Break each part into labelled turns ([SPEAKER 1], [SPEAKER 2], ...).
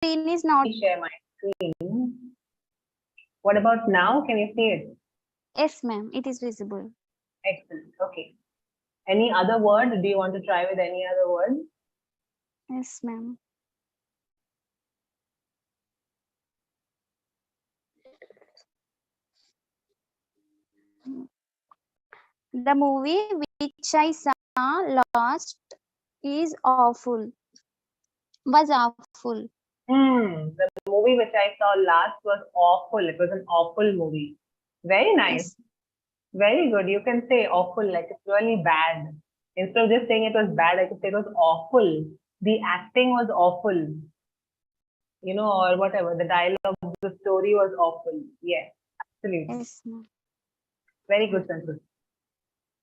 [SPEAKER 1] screen is not.
[SPEAKER 2] Let me share my screen. What about now? Can you see it?
[SPEAKER 1] Yes, ma'am. It is visible.
[SPEAKER 2] Excellent. Okay. Any other word? Do you want to try with any other word?
[SPEAKER 1] Yes, ma'am. The movie which I saw last is awful. Was awful.
[SPEAKER 2] The movie which I saw last was awful. It was an awful movie. Very nice.
[SPEAKER 1] Yes.
[SPEAKER 2] Very good. You can say awful, like it's really bad. Instead of just saying it was bad, I could say it was awful. The acting was awful, or whatever. The dialogue, the story was awful. Yes, absolutely.
[SPEAKER 1] Yes, ma'am.
[SPEAKER 2] Very good, Santosh.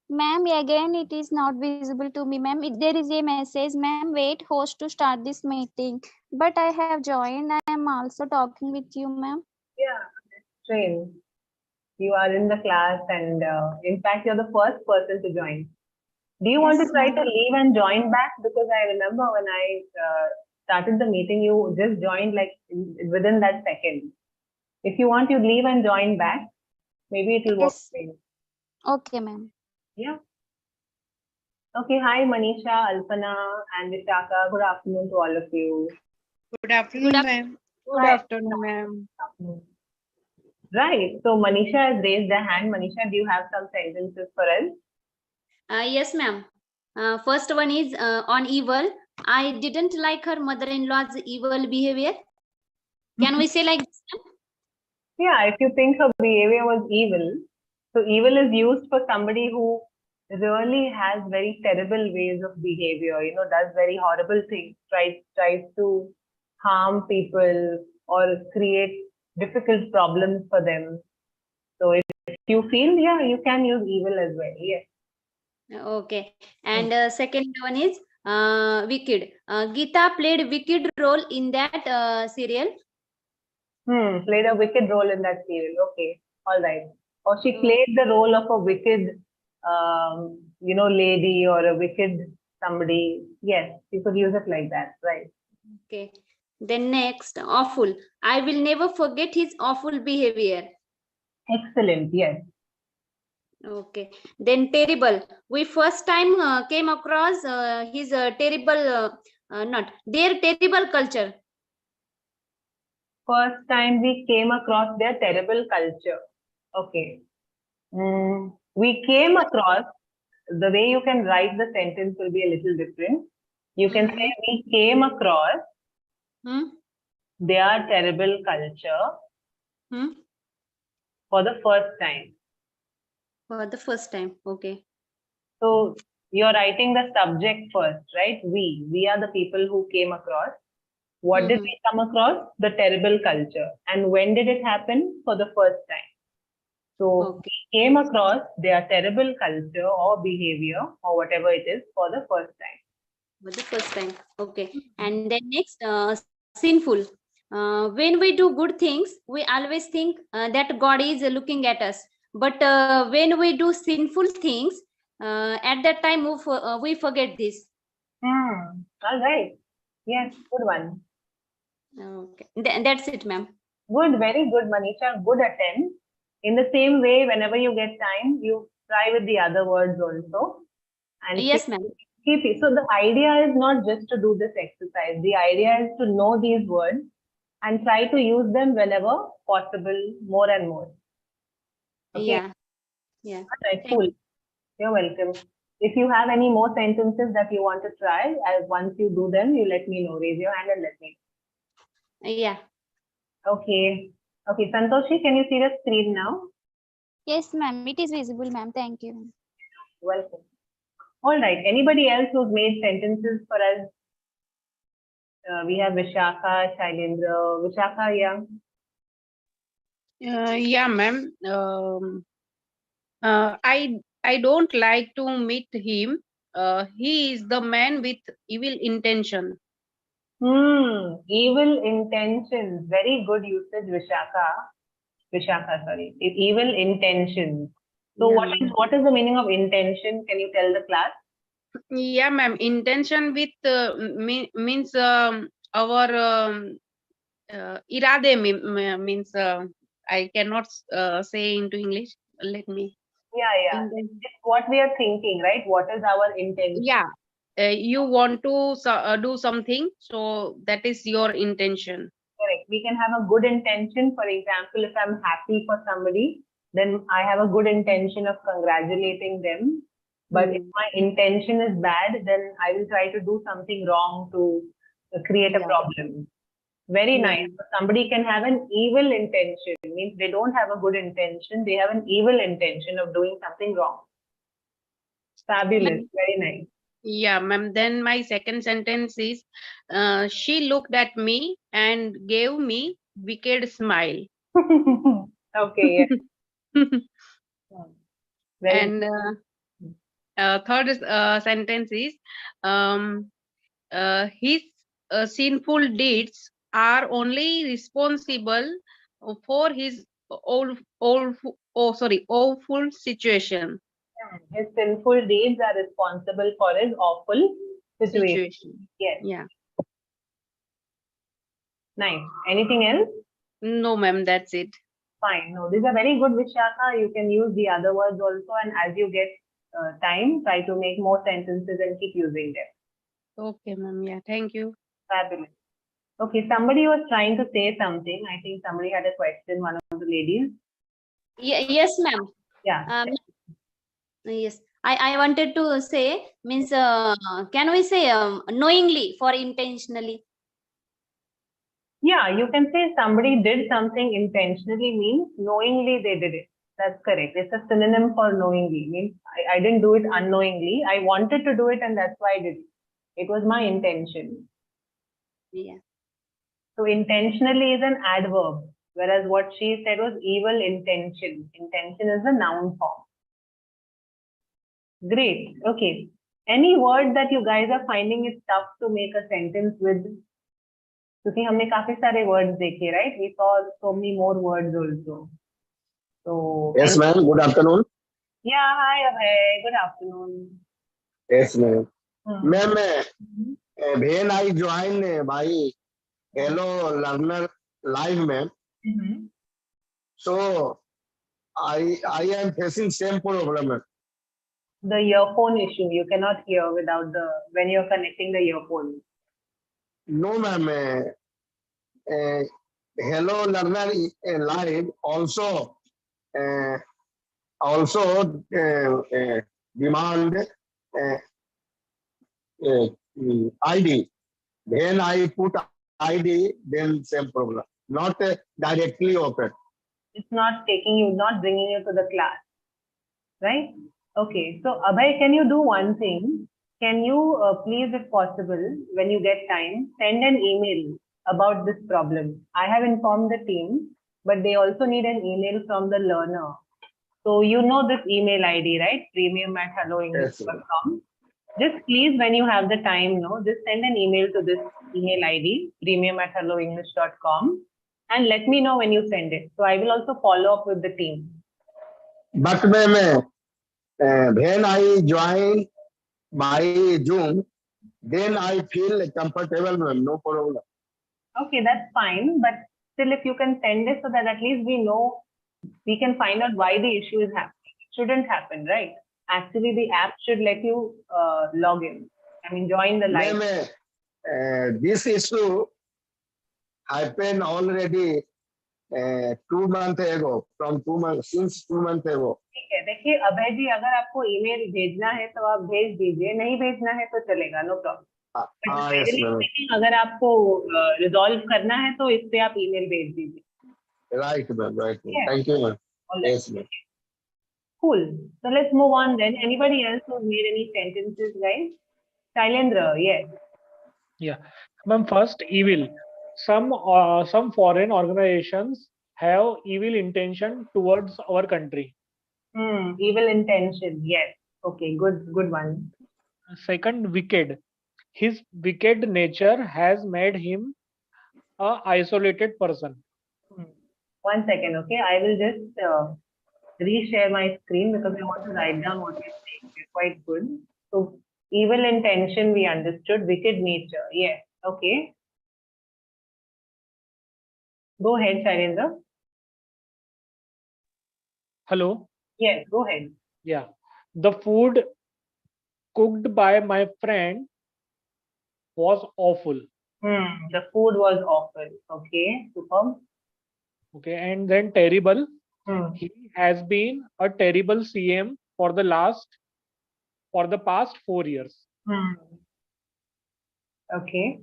[SPEAKER 1] Ma'am, again it is not visible to me, ma'am. There is a message, ma'am. Wait, host to start this meeting. But I have joined. I am also talking with you, ma'am.
[SPEAKER 2] Yeah, strange. You are in the class, and in fact, you're the first person to join. Do you want to
[SPEAKER 1] Yes,
[SPEAKER 2] try to
[SPEAKER 1] ma'am.
[SPEAKER 2] leave and join back? Because I remember when I started the meeting, you just joined like within that second. If you want, you leave and join back. Maybe it will work
[SPEAKER 1] Yes.
[SPEAKER 2] for you.
[SPEAKER 1] Okay, ma'am.
[SPEAKER 2] Yeah. Okay. Hi, Manisha, Alpana, and Vishaka. Good afternoon to all of you.
[SPEAKER 3] Good afternoon, ma'am. Good
[SPEAKER 2] Hi.
[SPEAKER 3] afternoon, ma'am.
[SPEAKER 2] Right. So Manisha has raised her hand. Manisha, do you have some sentences for us?
[SPEAKER 4] Yes, ma'am. First one is on evil. I didn't like her mother-in-law's evil behavior. Can we say like this, ma'am?
[SPEAKER 2] Yeah, if you think her behavior was evil, so evil is used for somebody who really has very terrible ways of behavior, does very horrible things, tries to harm people or create difficult problems for them. So if you feel, yeah, you can use evil as well. Yes.
[SPEAKER 4] Okay. And second one is wicked. Geeta played wicked role in that serial.
[SPEAKER 2] Played a wicked role in that serial. Okay. All right. Or she played the role of a wicked, lady or a wicked somebody. Yes, you could use it like that. Right.
[SPEAKER 4] Okay. Then next, awful. I will never forget his awful behavior.
[SPEAKER 2] Excellent. Yes.
[SPEAKER 4] Okay. Then terrible. We first time came across his terrible, not their terrible culture.
[SPEAKER 2] First time we came across their terrible culture. Okay. We came across, the way you can write the sentence will be a little different. You can say we came across their terrible culture for the first time.
[SPEAKER 4] For the first time. Okay.
[SPEAKER 2] So you're writing the subject first, right? We are the people who came across. What did we come across? The terrible culture. And when did it happen? For the first time. So we came across their terrible culture or behavior or whatever it is for the first time.
[SPEAKER 4] For the first time. Okay. And then next, sinful. When we do good things, we always think that God is looking at us. But when we do sinful things, at that time we forget this.
[SPEAKER 2] All right. Yes, good one.
[SPEAKER 4] Okay. That's it, ma'am.
[SPEAKER 2] Good, very good, Manisha. Good attempt. In the same way, whenever you get time, you try with the other words also. And
[SPEAKER 4] yes, ma'am.
[SPEAKER 2] Keep it. So the idea is not just to do this exercise. The idea is to know these words and try to use them whenever possible, more and more. Okay.
[SPEAKER 4] Yeah. Yeah.
[SPEAKER 2] All right, cool. You're welcome. If you have any more sentences that you want to try, once you do them, you let me know. Raise your hand and let me know.
[SPEAKER 4] Yeah.
[SPEAKER 2] Okay. Okay, Santoshi, can you see the screen now?
[SPEAKER 1] Yes, ma'am. It is visible, ma'am. Thank you.
[SPEAKER 2] Welcome. All right. Anybody else who's made sentences for us? We have Vishaka, Shailendra. Vishaka, yeah.
[SPEAKER 3] Yeah, ma'am. I don't like to meet him. He is the man with evil intention.
[SPEAKER 2] Evil intentions. Very good usage, Vishaka. Vishaka, sorry. Evil intentions. So
[SPEAKER 3] Yeah,
[SPEAKER 2] what is the meaning of intention? Can you tell the class?
[SPEAKER 3] Yeah, ma'am. Intention with means our irade means I cannot say into English. Let me.
[SPEAKER 2] Yeah. It's what we are thinking, right? What is our intention?
[SPEAKER 3] Yeah. You want to do something, so that is your intention.
[SPEAKER 2] Correct. We can have a good intention. For example, if I'm happy for somebody, then I have a good intention of congratulating them. But if my intention is bad, then I will try to do something wrong to create a
[SPEAKER 3] Yeah.
[SPEAKER 2] problem. Very
[SPEAKER 3] Yeah.
[SPEAKER 2] nice. So somebody can have an evil intention, means they don't have a good intention, they have an evil intention of doing something wrong. Fabulous. Very nice.
[SPEAKER 3] Yeah, ma'am. Then my second sentence is, she looked at me and gave me wicked smile.
[SPEAKER 2] Okay, yeah. Very
[SPEAKER 3] And third sentence is, um, his sinful deeds are only responsible for his awful situation.
[SPEAKER 2] His sinful deeds are responsible for his awful situation. Yes,
[SPEAKER 3] Yeah.
[SPEAKER 2] nice. Anything else?
[SPEAKER 3] No, ma'am, that's it.
[SPEAKER 2] Fine. No, these are very good, Vishaka. You can use the other words also, and as you get time, try to make more sentences and keep using them.
[SPEAKER 3] Okay, ma'am. Yeah, thank you.
[SPEAKER 2] Fabulous. Okay, somebody was trying to say something. I think somebody had a question, one of the ladies.
[SPEAKER 4] Yes, ma'am.
[SPEAKER 2] Yeah.
[SPEAKER 4] Yes, I wanted to say, means can we say knowingly for intentionally?
[SPEAKER 2] Yeah, you can say somebody did something intentionally means knowingly they did it. That's correct. It's a synonym for knowingly. Means I didn't do it unknowingly. I wanted to do it and that's why I did it. It was my intention.
[SPEAKER 4] Yeah.
[SPEAKER 2] So intentionally is an adverb, whereas what she said was evil intention. Intention is the noun form. Great. Okay. Any word that you guys are finding it tough to make a sentence with? क्योंकि हमने काफी सारे words देखे, right? We saw so many more words also. So
[SPEAKER 5] Yes, ma'am. Good afternoon.
[SPEAKER 2] yeah, hi Abhay. Good afternoon.
[SPEAKER 5] Yes, ma'am.
[SPEAKER 2] Hmm.
[SPEAKER 5] Ma'am, when I join by Hello Learner Live, ma'am,
[SPEAKER 2] Mhm.
[SPEAKER 5] so I am facing same problem, ma'am.
[SPEAKER 2] The earphone issue. You cannot hear without when you're connecting the earphone.
[SPEAKER 5] No, ma'am. Hello Learner Live also demand ID. When I put ID, then same problem. Not directly open.
[SPEAKER 2] It's not not bringing you to the class, right? Okay. So Abhay, can you do one thing? Can you please, if possible, when you get time, send an email about this problem? I have informed the team, but they also need an email from the learner. So you know this email ID, right? premium@helloenglish.com. Just please, when you have the time, just send an email to this email ID, premium@helloenglish.com, and let me know when you send it. So I will also follow up with the team.
[SPEAKER 5] But ma'am, when I join by Zoom, then I feel comfortable, ma'am. No problem.
[SPEAKER 2] Okay, that's fine. But still, if you can send it so that at least we know, we can find out why the issue is happening. It shouldn't happen, right? Actually, the app should let you log in. I mean, join the live.
[SPEAKER 5] Ma'am, this issue happened already 2 months ago. Since 2 months ago.
[SPEAKER 2] ठीक है, देखिए अभय जी, अगर आपको email भेजना है तो आप भेज दीजिए, नहीं भेजना है तो चलेगा, नो प्रॉब्लम।
[SPEAKER 5] Yes, ma'am.
[SPEAKER 2] अगर आपको रिजॉल्व करना है तो इस पे आप ईमेल भेज दीजिए।
[SPEAKER 5] Right, ma'am. Right, ma'am.
[SPEAKER 2] Yeah.
[SPEAKER 5] Thank you, ma'am. Yes, ma'am.
[SPEAKER 2] Cool. So let's move on then. Anybody else who's made any sentences, guys? Shailendra, yes.
[SPEAKER 6] Yeah, ma'am. First, evil. Some foreign organizations have evil intention towards our country.
[SPEAKER 2] Evil intention, yes. Okay, good one.
[SPEAKER 6] Second, wicked. His wicked nature has made him a isolated person.
[SPEAKER 2] 1 second, okay? I will just reshare my screen because I want to write down what you're saying. It's quite good. So, evil intention we understood, wicked nature, yes. Okay. Go ahead, Shailendra.
[SPEAKER 6] Hello.
[SPEAKER 2] Yes, go ahead.
[SPEAKER 6] Yeah. The food cooked by my friend was awful.
[SPEAKER 2] The food was awful. Okay, superb.
[SPEAKER 6] Okay. And then terrible.
[SPEAKER 2] Hmm.
[SPEAKER 6] He has been a terrible CM for the past 4 years.
[SPEAKER 2] Hmm. Okay.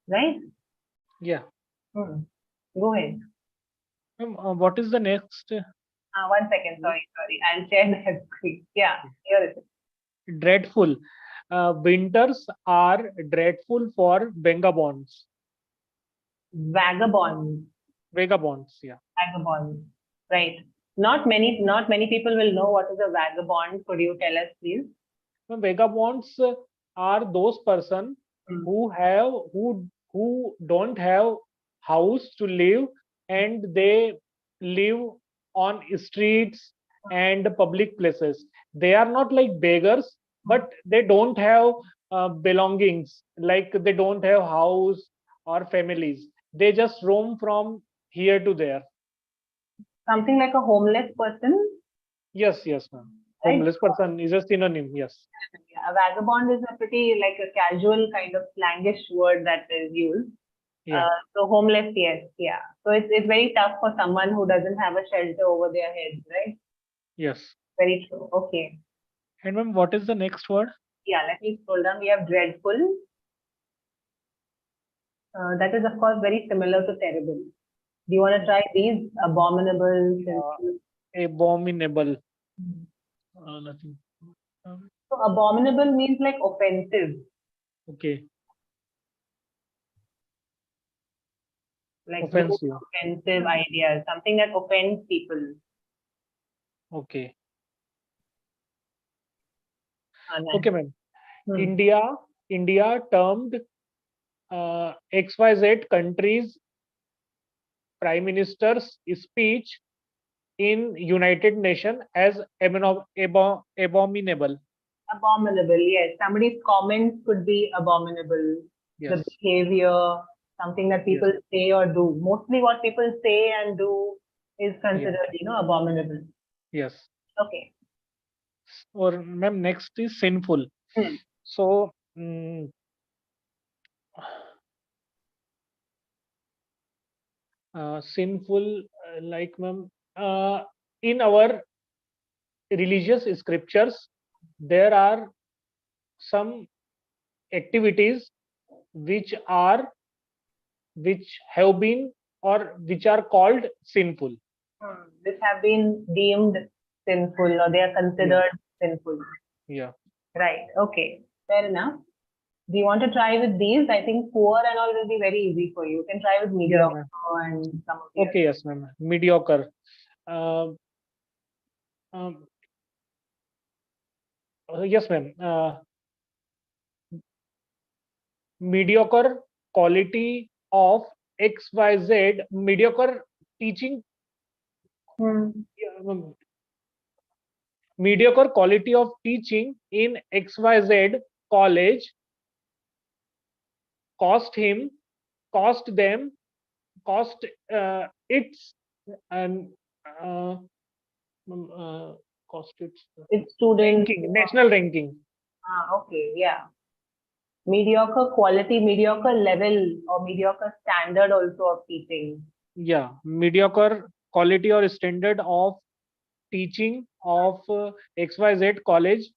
[SPEAKER 2] Right?
[SPEAKER 6] Yeah.
[SPEAKER 2] Hmm. Go ahead.
[SPEAKER 6] What is the next?
[SPEAKER 2] 1 second. Sorry. I'll share the screen. Yeah, here it is.
[SPEAKER 6] Dreadful. Winters are dreadful for vagabonds.
[SPEAKER 2] Vagabond.
[SPEAKER 6] Vagabonds. Yeah.
[SPEAKER 2] Vagabond. Right. Not many people will know what is a vagabond. Could you tell us, please?
[SPEAKER 6] Vagabonds are those person
[SPEAKER 2] Hmm.
[SPEAKER 6] who don't have house to live, and they live on streets and public places. They are not like beggars, but they don't have belongings, like they don't have house or families. They just roam from here to there.
[SPEAKER 2] Something like a homeless person.
[SPEAKER 6] Yes, yes, ma'am.
[SPEAKER 2] Right.
[SPEAKER 6] Homeless person is a synonym. Yes.
[SPEAKER 2] A vagabond is a pretty like a casual kind of slangish word that is used.
[SPEAKER 6] Yeah.
[SPEAKER 2] So homeless, yes, yeah. So it's very tough for someone who doesn't have a shelter over their heads, right?
[SPEAKER 6] Yes.
[SPEAKER 2] Very true. Okay.
[SPEAKER 6] And ma'am, what is the next word?
[SPEAKER 2] Yeah, let me scroll down. We have dreadful. That is, of course, very similar to terrible. Do you want to try these? Abominable, sinful.
[SPEAKER 6] Abominable.
[SPEAKER 2] Hmm.
[SPEAKER 6] Nothing.
[SPEAKER 2] So abominable means like offensive,
[SPEAKER 6] Okay.
[SPEAKER 2] like
[SPEAKER 6] Offensive.
[SPEAKER 2] offensive ideas, something that offends people.
[SPEAKER 6] Okay.
[SPEAKER 2] Nice.
[SPEAKER 6] Okay, ma'am.
[SPEAKER 2] Hmm.
[SPEAKER 6] India termed XYZ countries prime minister's speech in United Nations as abominable.
[SPEAKER 2] Abominable, yes. Somebody's comments could be abominable. The
[SPEAKER 6] Yes.
[SPEAKER 2] behavior, something that people say or do. Mostly what people say and do is considered, abominable.
[SPEAKER 6] Yes.
[SPEAKER 2] Okay.
[SPEAKER 6] Or ma'am, next is sinful.
[SPEAKER 2] Hmm.
[SPEAKER 6] So sinful, like ma'am, in our religious scriptures, there are some activities which have been or which are called sinful.
[SPEAKER 2] Which have been deemed sinful or they are considered sinful.
[SPEAKER 6] Yeah.
[SPEAKER 2] Right. Okay. Fair enough. Do you want to try with these? I think poor and all will be very easy for you. You can try with mediocre and some of the
[SPEAKER 6] Okay, yes, ma'am. Mediocre. Yes, ma'am. Mediocre quality of XYZ, mediocre teaching, mediocre quality of teaching in XYZ college cost them, its and cost
[SPEAKER 2] It's students.
[SPEAKER 6] ranking, national ranking.
[SPEAKER 2] Okay, yeah. Mediocre quality, mediocre level, or mediocre standard also of teaching.
[SPEAKER 6] Yeah, mediocre quality or standard of teaching of XYZ college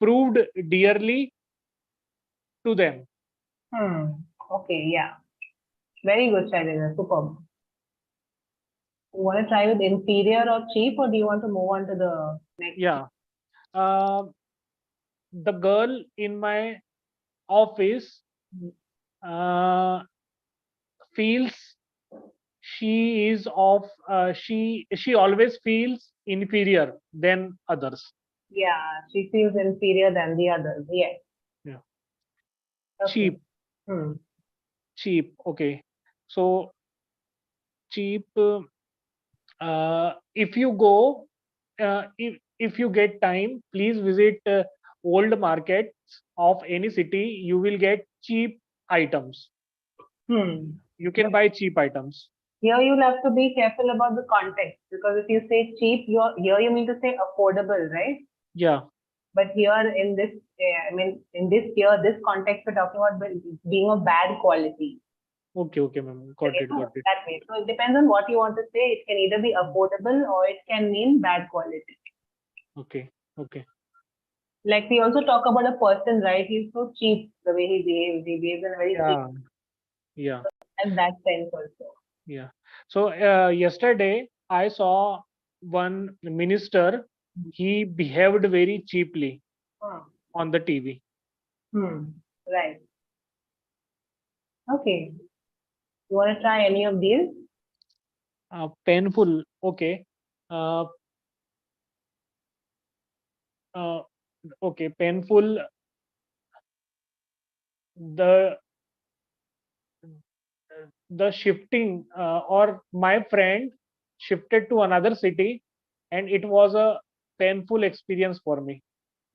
[SPEAKER 6] proved dearly to them.
[SPEAKER 2] Okay, yeah. Very good, Shailendra. Superb. You want to try with inferior or cheap, or do you want to move on to the next?
[SPEAKER 6] Yeah. The girl in my office feels she always feels inferior than others.
[SPEAKER 2] Yeah, she feels inferior than the others. Yes.
[SPEAKER 6] Yeah.
[SPEAKER 2] Okay.
[SPEAKER 6] Cheap. Okay. So cheap. If you go, if you get time, please visit old markets of any city, you will get cheap items. You can buy cheap items.
[SPEAKER 2] Here you'll have to be careful about the context, because if you say cheap, here you mean to say affordable, right?
[SPEAKER 6] Yeah.
[SPEAKER 2] But here in this, in this context, we're talking about being of bad quality.
[SPEAKER 6] Okay, ma'am. Got it.
[SPEAKER 2] That way. So it depends on what you want to say. It can either be affordable or it can mean bad quality.
[SPEAKER 6] Okay.
[SPEAKER 2] Like we also talk about a person, right? He's so cheap the way he behaves. He behaves in a very cheap,
[SPEAKER 6] Yeah.
[SPEAKER 2] and that sense also.
[SPEAKER 6] Yeah. So yesterday I saw one minister. He behaved very cheaply on the TV.
[SPEAKER 2] Right. Okay. You want to try any of these?
[SPEAKER 6] Painful. Okay. Okay. Painful. The shifting, or my friend shifted to another city, and it was a painful experience for me.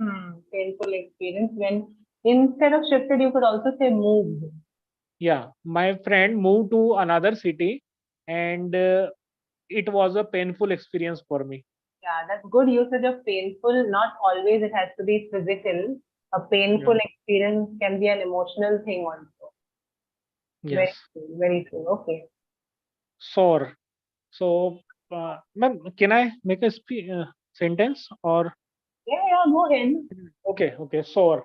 [SPEAKER 2] Painful experience. When instead of shifted, you could also say moved.
[SPEAKER 6] Yeah, my friend moved to another city, and it was a painful experience for me.
[SPEAKER 2] Yeah, that's good usage of painful. Not always it has to be physical. A painful experience can be an emotional thing also.
[SPEAKER 6] Yes.
[SPEAKER 2] Very true. Okay.
[SPEAKER 6] Sore. So, ma'am, can I make a sentence or?
[SPEAKER 2] Yeah, go ahead.
[SPEAKER 6] Okay. Sore.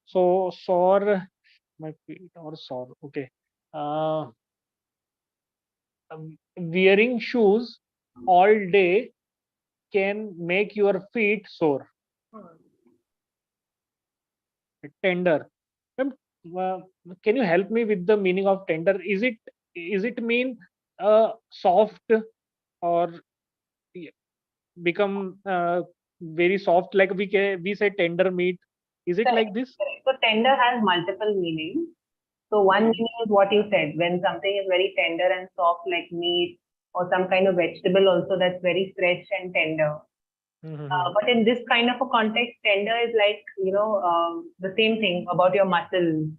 [SPEAKER 6] So sore, my feet or sore. Okay. Wearing shoes all day can make your feet sore. Tender. Ma'am, can you help me with the meaning of tender? Is it mean soft, or become very soft, like we say tender meat? Is it like this?
[SPEAKER 2] So tender has multiple meanings. So one meaning is what you said, when something is very tender and soft like meat, or some kind of vegetable also that's very fresh and tender. But in this kind of a context, tender is like, the same thing about your muscles.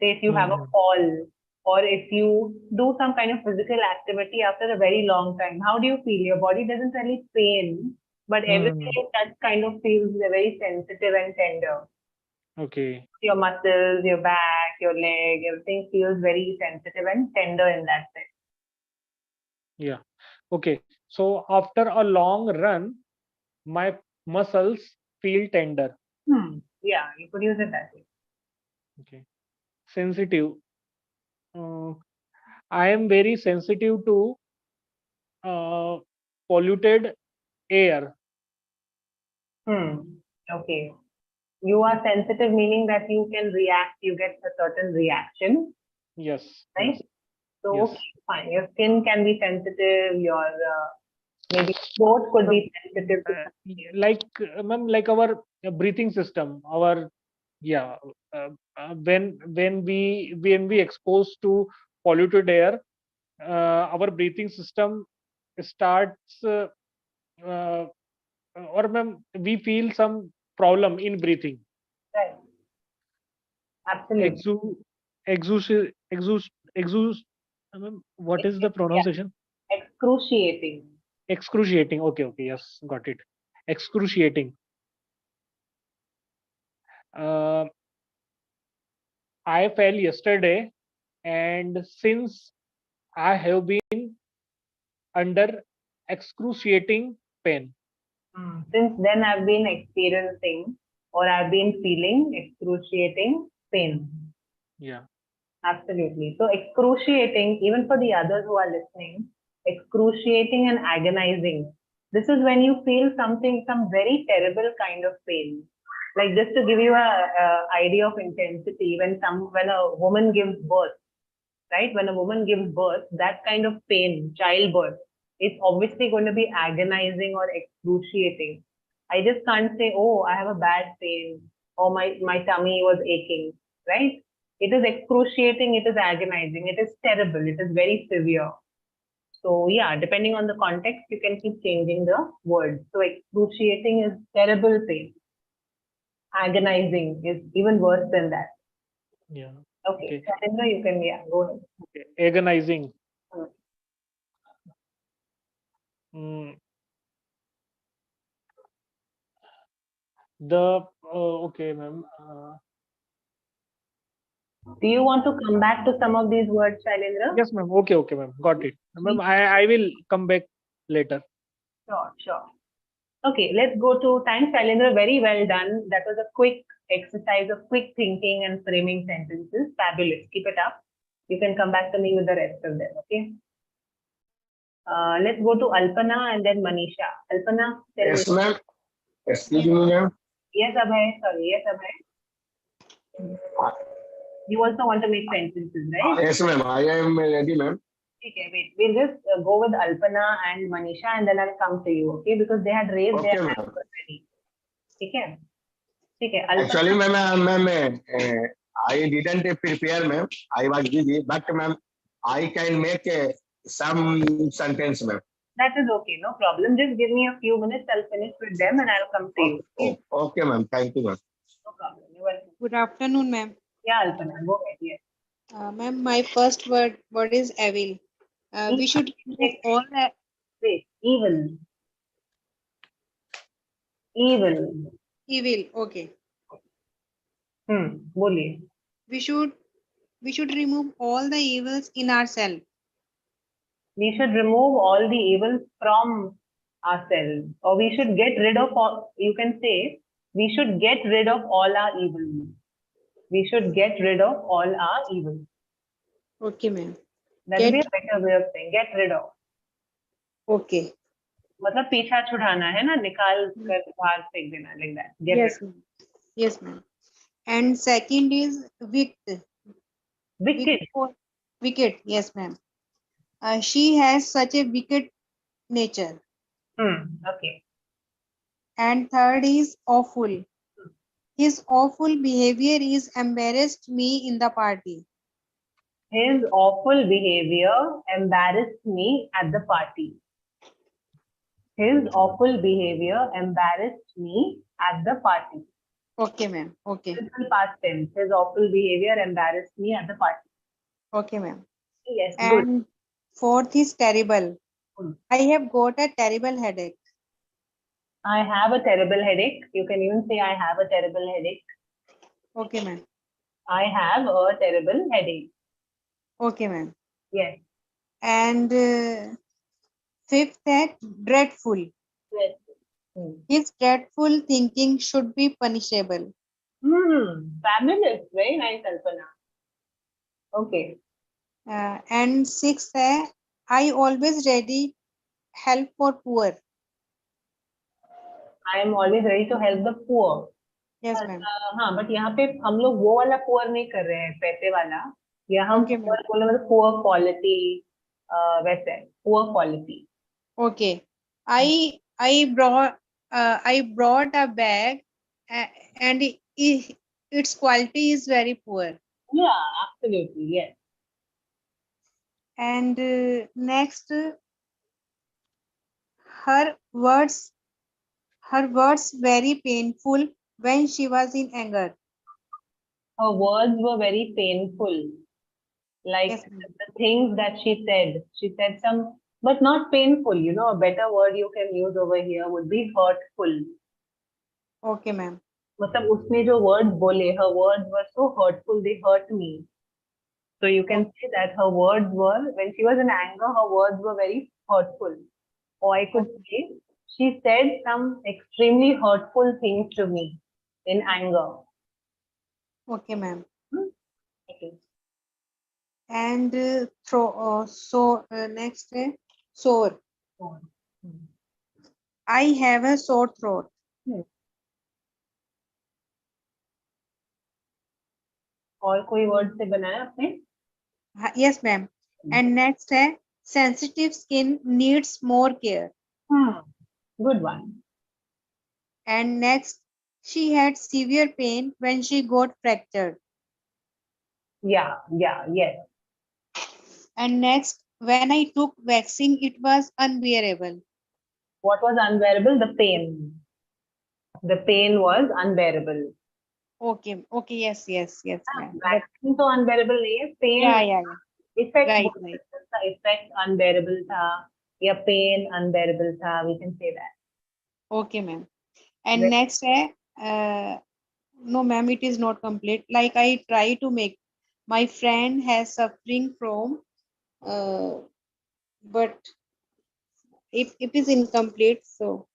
[SPEAKER 2] Say if you have a fall, or if you do some kind of physical activity after a very long time, how do you feel? Your body doesn't really pain, but everything you touch kind of feels very sensitive and tender.
[SPEAKER 6] Okay.
[SPEAKER 2] Your muscles, your back, your leg, everything feels very sensitive and tender in that sense.
[SPEAKER 6] Yeah. Okay. So after a long run, my muscles feel tender.
[SPEAKER 2] Yeah, you could use it that way.
[SPEAKER 6] Okay. Sensitive. I am very sensitive to polluted air.
[SPEAKER 2] Okay. You are sensitive, meaning that you can react, you get a certain reaction.
[SPEAKER 6] Yes.
[SPEAKER 2] Right?
[SPEAKER 6] Yes.
[SPEAKER 2] So,
[SPEAKER 6] Yes.
[SPEAKER 2] okay, fine. Your skin can be sensitive, your maybe throat could be sensitive.
[SPEAKER 6] Like, ma'am, like our breathing system, our when we expose to polluted air, our breathing system starts, or ma'am, we feel some problem in breathing.
[SPEAKER 2] Right. Absolutely.
[SPEAKER 6] What is the pronunciation?
[SPEAKER 2] Excruciating.
[SPEAKER 6] Excruciating. Okay. Yes, got it. Excruciating. I fell yesterday, and since I have been under excruciating pain.
[SPEAKER 2] Since then, I've been experiencing, or I've been feeling excruciating pain.
[SPEAKER 6] Yeah.
[SPEAKER 2] Absolutely. So excruciating, even for the others who are listening, excruciating and agonizing. This is when you feel something, some very terrible kind of pain. Like just to give you a idea of intensity, when a woman gives birth, right? When a woman gives birth, that kind of pain, childbirth, it's obviously going to be agonizing or excruciating. I just can't say, oh, I have a bad pain, or my tummy was aching, right? It is excruciating, it is agonizing, it is terrible, it is very severe. So yeah, depending on the context, you can keep changing the words. So excruciating is terrible pain. Agonizing is even worse than that.
[SPEAKER 6] Yeah.
[SPEAKER 2] Okay,
[SPEAKER 6] Okay.
[SPEAKER 2] Shailendra, you can, yeah, go ahead.
[SPEAKER 6] Okay. Agonizing.
[SPEAKER 2] Hmm.
[SPEAKER 6] Mm. The okay, ma'am.
[SPEAKER 2] Do you want to come back to some of these words, Shailendra?
[SPEAKER 6] Yes, ma'am. Okay, okay, ma'am. Got it. Ma'am, I will come back later.
[SPEAKER 2] Sure, sure. Okay, let's go to, thanks, Shailendra. Very well done. That was a quick exercise of quick thinking and framing sentences. Fabulous. Keep it up. You can come back to me with the rest of them. Okay. Let's go to Alpana and then Manisha. Alpana, tell
[SPEAKER 5] Yes,
[SPEAKER 2] me.
[SPEAKER 5] ma'am. Excuse me, ma'am.
[SPEAKER 2] Yes, Abhay. Sorry. Yes, Abhay. You also want to make sentences, right?
[SPEAKER 5] Yes, ma'am. I am ready, ma'am.
[SPEAKER 2] Okay, wait. We'll just go with Alpana and Manisha and then I'll come to you, okay? Because they had raised
[SPEAKER 5] Okay,
[SPEAKER 2] their
[SPEAKER 5] ma'am.
[SPEAKER 2] hands already. Okay? Okay, Alpana.
[SPEAKER 5] Actually, ma'am, I didn't prepare, ma'am. I was busy, but ma'am, I can make some sentence, ma'am.
[SPEAKER 2] That is okay, no problem. Just give me a few minutes. I'll finish with them and I'll come to you. Okay?
[SPEAKER 5] Okay, ma'am. Thank you, ma'am.
[SPEAKER 2] No problem. You're welcome.
[SPEAKER 7] Good afternoon, ma'am.
[SPEAKER 2] Yeah, Alpana, go ahead. Yes.
[SPEAKER 7] Ma'am, my first word is evil. We should remove all the
[SPEAKER 2] Wait, evil. Evil.
[SPEAKER 7] evil. Okay.
[SPEAKER 2] Boliye.
[SPEAKER 7] We should remove all the evils in ourselves.
[SPEAKER 2] We should remove all the evils from ourselves, or we should get rid of all, you can say, we should get rid of all our evils. We should get rid of all our evils.
[SPEAKER 7] Okay, ma'am.
[SPEAKER 2] That would be a
[SPEAKER 7] Get-
[SPEAKER 2] better way of saying, get rid of.
[SPEAKER 7] Okay.
[SPEAKER 2] मतलब पीछा छुड़ाना है ना, निकाल कर बाहर फेंक देना, like that. Get
[SPEAKER 7] Yes,
[SPEAKER 2] rid.
[SPEAKER 7] ma'am. Yes, ma'am. And second is wicked.
[SPEAKER 2] Wicked.
[SPEAKER 7] Wicked. Yes, ma'am. She has such a wicked nature.
[SPEAKER 2] Okay.
[SPEAKER 7] And third is awful. His awful behavior is embarrassed me in the party.
[SPEAKER 2] His awful behavior embarrassed me at the party. His awful behavior embarrassed me at the party.
[SPEAKER 7] Okay, ma'am. Okay.
[SPEAKER 2] Simple past tense. His awful behavior embarrassed me at the party.
[SPEAKER 7] Okay, ma'am.
[SPEAKER 2] Yes, good.
[SPEAKER 7] And fourth is terrible. I have got a terrible headache.
[SPEAKER 2] I have a terrible headache. You can even say I have a terrible headache.
[SPEAKER 7] Okay, ma'am.
[SPEAKER 2] I have a terrible headache.
[SPEAKER 7] Okay, ma'am.
[SPEAKER 2] Yes.
[SPEAKER 7] And fifth is dreadful.
[SPEAKER 2] Yes.
[SPEAKER 7] His dreadful thinking should be punishable.
[SPEAKER 2] Fabulous. Very nice, Alpana. Okay.
[SPEAKER 7] And sixth is I always ready help for poor.
[SPEAKER 2] I am always ready to help the poor.
[SPEAKER 7] Yes, ma'am.
[SPEAKER 2] हाँ, but यहाँ पे हम लोग वो वाला poor नहीं कर रहे हैं, पैसे वाला. या हम
[SPEAKER 7] Okay,
[SPEAKER 2] poor बोले मतलब poor quality, वैसे poor quality.
[SPEAKER 7] Okay. I brought a bag and its quality is very poor.
[SPEAKER 2] Yeah, absolutely. Yes.
[SPEAKER 7] And next, her words very painful when she was in anger.
[SPEAKER 2] Her words were very painful. Like
[SPEAKER 7] Yes, ma'am.
[SPEAKER 2] the things that she said some, but not painful. You know, a better word you can use over here would be hurtful.
[SPEAKER 7] Okay, ma'am.
[SPEAKER 2] मतलब उसने जो words बोले, her words were so hurtful, they hurt me. So you can say that her words were, when she was in anger, her words were very hurtful. Or I could say, she said some extremely hurtful things to me in anger.
[SPEAKER 7] Okay, ma'am.
[SPEAKER 2] Okay.
[SPEAKER 7] And next, sore. I have a sore throat.
[SPEAKER 2] और कोई word से बनाया आपने?
[SPEAKER 7] Yes, ma'am. And next, sensitive skin needs more care.
[SPEAKER 2] Good one.
[SPEAKER 7] And next, she had severe pain when she got fractured.
[SPEAKER 2] Yeah, yes.
[SPEAKER 7] And next, when I took vaccine, it was unbearable.
[SPEAKER 2] What was unbearable? The pain. The pain was unbearable.
[SPEAKER 7] Okay. Okay. Yes. Yes. Yes, ma'am. But
[SPEAKER 2] vaccine तो unbearable नहीं है, pain
[SPEAKER 7] yeah. Yeah. Yeah.
[SPEAKER 2] Effect
[SPEAKER 7] Right.
[SPEAKER 2] बोल
[SPEAKER 7] Right.
[SPEAKER 2] सकते हैं, उसका effect unbearable था या pain unbearable था, we can say that.
[SPEAKER 7] Okay, ma'am. And next है, no, ma'am, it is not complete. Like I try to make my friend has suffering from, but if it is incomplete, so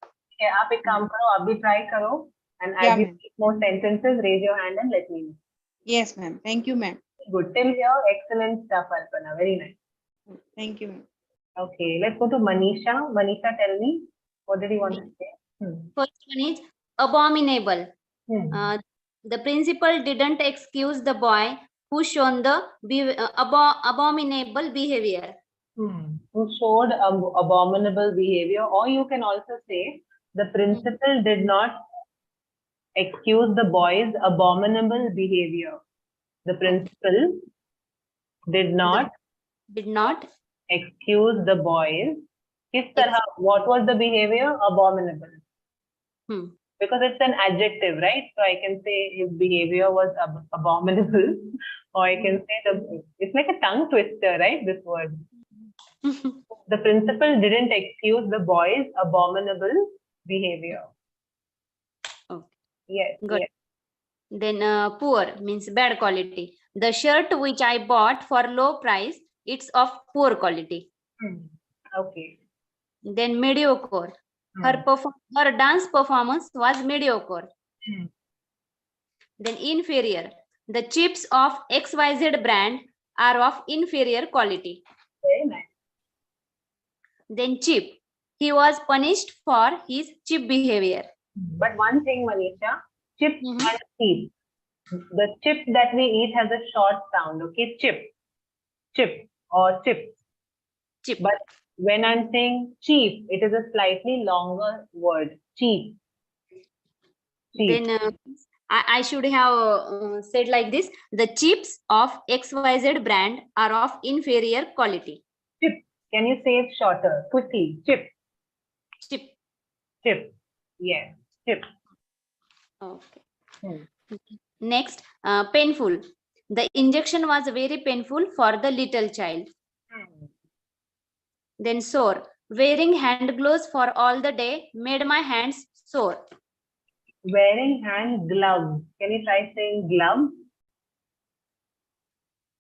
[SPEAKER 2] आप एक काम करो, आप भी try करो, and
[SPEAKER 7] yeah,
[SPEAKER 2] as you
[SPEAKER 7] ma'am.
[SPEAKER 2] make more sentences, raise your hand and let me know.
[SPEAKER 7] Yes, ma'am. Thank you, ma'am.
[SPEAKER 2] Good. Till here, excellent stuff, Alpana. Very nice.
[SPEAKER 7] Thank you, ma'am.
[SPEAKER 2] Okay, let's go to Manisha. Manisha, tell me, what did you want to say?
[SPEAKER 4] First one is abominable. The principal didn't excuse the boy who shown the abominable behavior.
[SPEAKER 2] Who showed abominable behavior, or you can also say the principal did not excuse the boy's abominable behavior. The principal did not excuse the boys. किस तरह, what was the behavior? Abominable. Because it's an adjective, right? So I can say his behavior was abominable, or I can say it's like a tongue twister, right? This word. The principal didn't excuse the boys' abominable behavior.
[SPEAKER 4] Okay.
[SPEAKER 2] Yes.
[SPEAKER 4] Good.
[SPEAKER 2] Yes.
[SPEAKER 4] Then poor means bad quality. The shirt which I bought for low price, it's of poor quality.
[SPEAKER 2] Okay.
[SPEAKER 4] Then mediocre. Her dance performance was mediocre. Then inferior. The chips of XYZ brand are of inferior quality.
[SPEAKER 2] Very nice.
[SPEAKER 4] Then cheap. He was punished for his cheap behavior.
[SPEAKER 2] But one thing, Manisha, chip and cheap. The chip that we eat has a short sound, okay? Chip or chips.
[SPEAKER 4] Chip.
[SPEAKER 2] But when I'm saying cheap, it is a slightly longer word. Cheap.
[SPEAKER 4] Then I should have said like this: the chips of XYZ brand are of inferior quality.
[SPEAKER 2] Chip. Can you say it shorter? Quickly. Chip. Yes. Chip.
[SPEAKER 4] Okay. Next, painful. The injection was very painful for the little child. Then sore. Wearing hand gloves for all the day made my hands sore.
[SPEAKER 2] Wearing hand gloves. Can you try saying gloves?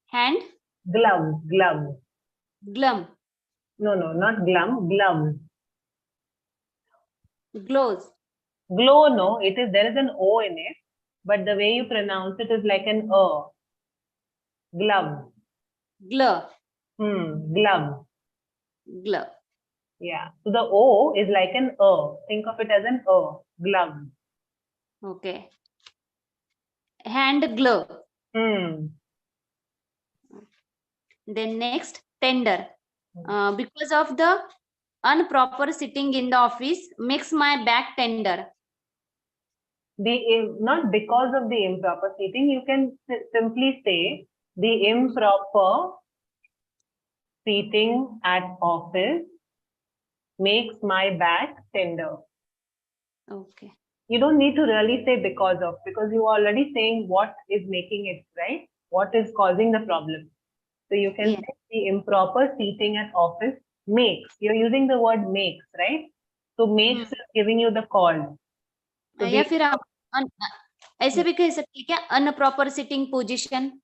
[SPEAKER 4] Hand?
[SPEAKER 2] Gloves.
[SPEAKER 4] Glum.
[SPEAKER 2] No, not glum. Gloves.
[SPEAKER 4] Gloves.
[SPEAKER 2] Glow, no. There is an O in it, but the way you pronounce it is like an glove.
[SPEAKER 4] Glove.
[SPEAKER 2] Glove. Yeah. So the O is like an Think of it as an glove.
[SPEAKER 4] Okay. Hand glove. Then next, tender. Because of the improper sitting in the office makes my back tender.
[SPEAKER 2] Not because of the improper seating, you can simply say the improper seating at office makes my back tender.
[SPEAKER 4] Okay.
[SPEAKER 2] You don't need to really say because you're already saying what is making it, right? What is causing the problem. So you can say the improper seating at office makes. You're using the word makes, right? So makes is giving you the call. So
[SPEAKER 4] या फिर आप ऐसे भी कह सकते हैं क्या? Improper sitting position.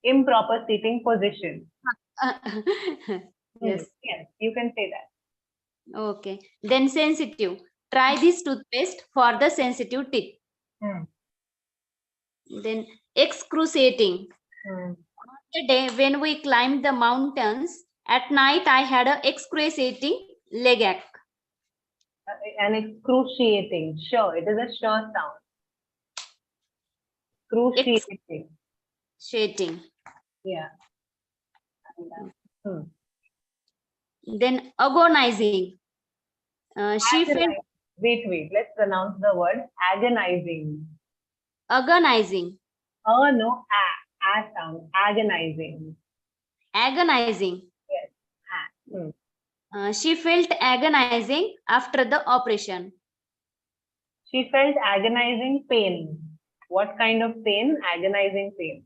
[SPEAKER 2] Improper seating position.
[SPEAKER 4] Yes,
[SPEAKER 2] you can say that.
[SPEAKER 4] Okay. Then sensitive. Try this toothpaste for the sensitive teeth. Then excruciating. On the day when we climbed the mountains, at night I had an excruciating leg ache.
[SPEAKER 2] An excruciating. Sure, it is a sure sound. Excruciating. Yeah.
[SPEAKER 4] Then agonizing. She felt.
[SPEAKER 2] Wait. Let's pronounce the word agonizing.
[SPEAKER 4] Agonizing.
[SPEAKER 2] Oh no, a sound. Agonizing.
[SPEAKER 4] Agonizing.
[SPEAKER 2] Yes.
[SPEAKER 4] She felt agonizing after the operation.
[SPEAKER 2] She felt agonizing pain. What kind of pain? Agonizing pain.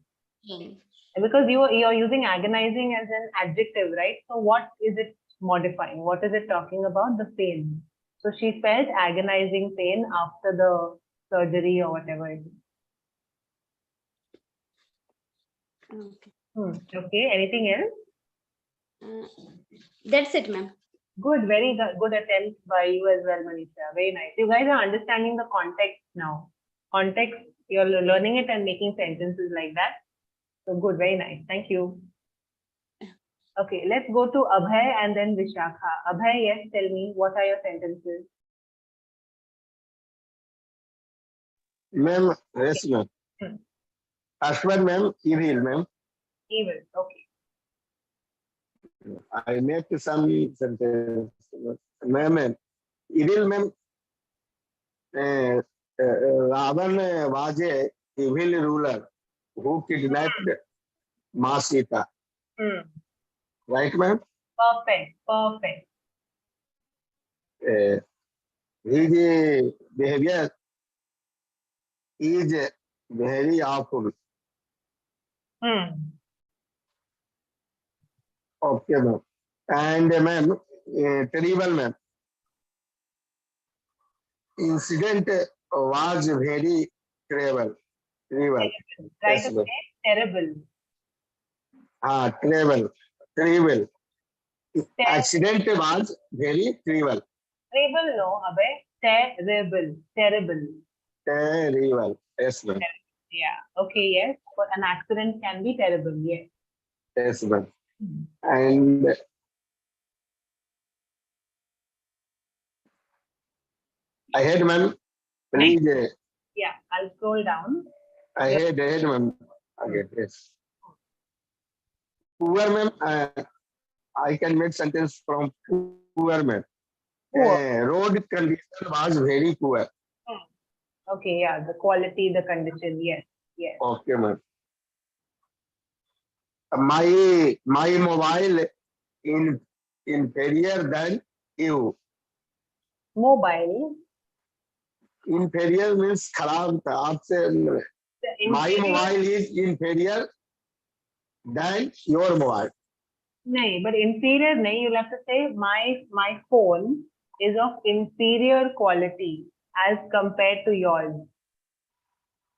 [SPEAKER 4] Hmm.
[SPEAKER 2] Because you're using agonizing as an adjective, right? So what is it modifying? What is it talking about? The pain. So she felt agonizing pain after the surgery or whatever it is.
[SPEAKER 4] Okay.
[SPEAKER 2] Okay. Anything else?
[SPEAKER 4] That's it, ma'am.
[SPEAKER 2] Good. Very good attempt by you as well, Manisha. Very nice. You guys are understanding the context now. Context, you're learning it and making sentences like that. So good. Very nice. Thank you. Okay, let's go to Abhay and then Vishakha. Abhay, yes, tell me, what are your sentences?
[SPEAKER 5] Ma'am, yes, ma'am.
[SPEAKER 2] Hmm.
[SPEAKER 5] First one, ma'am, evil, ma'am.
[SPEAKER 2] Evil, okay.
[SPEAKER 5] I make some sentence. Ma'am, evil, ma'am. Ravan was a evil ruler who kidnapped Ma Sita. Right, ma'am?
[SPEAKER 2] Perfect, perfect.
[SPEAKER 5] His behavior is very awful. Okay, ma'am. And ma'am, terrible, ma'am. Incident was very terrible.
[SPEAKER 2] Right,
[SPEAKER 5] Yes,
[SPEAKER 2] okay,
[SPEAKER 5] ma'am.
[SPEAKER 2] terrible.
[SPEAKER 5] Terrible. Accident was very terrible.
[SPEAKER 2] Terrible, no, Abhay. Terrible, terrible.
[SPEAKER 5] Terrible. Yes, ma'am.
[SPEAKER 2] Yeah, okay, yes. But an accident can be terrible, yes.
[SPEAKER 5] Yes, ma'am. And I had, ma'am, please.
[SPEAKER 2] Yeah, I'll scroll down.
[SPEAKER 5] I had, ma'am. Okay, yes. Poor, ma'am. I can make sentence from poor, ma'am. Road condition was very poor.
[SPEAKER 2] Okay, yeah, the quality, the condition, yes, yes.
[SPEAKER 5] Okay, ma'am. My mobile in inferior than you.
[SPEAKER 2] Mobile.
[SPEAKER 5] Inferior means खराब था आपसे. My mobile is inferior than your mobile.
[SPEAKER 2] No, but inferior, no, you'll have to say my phone is of inferior quality as compared to yours.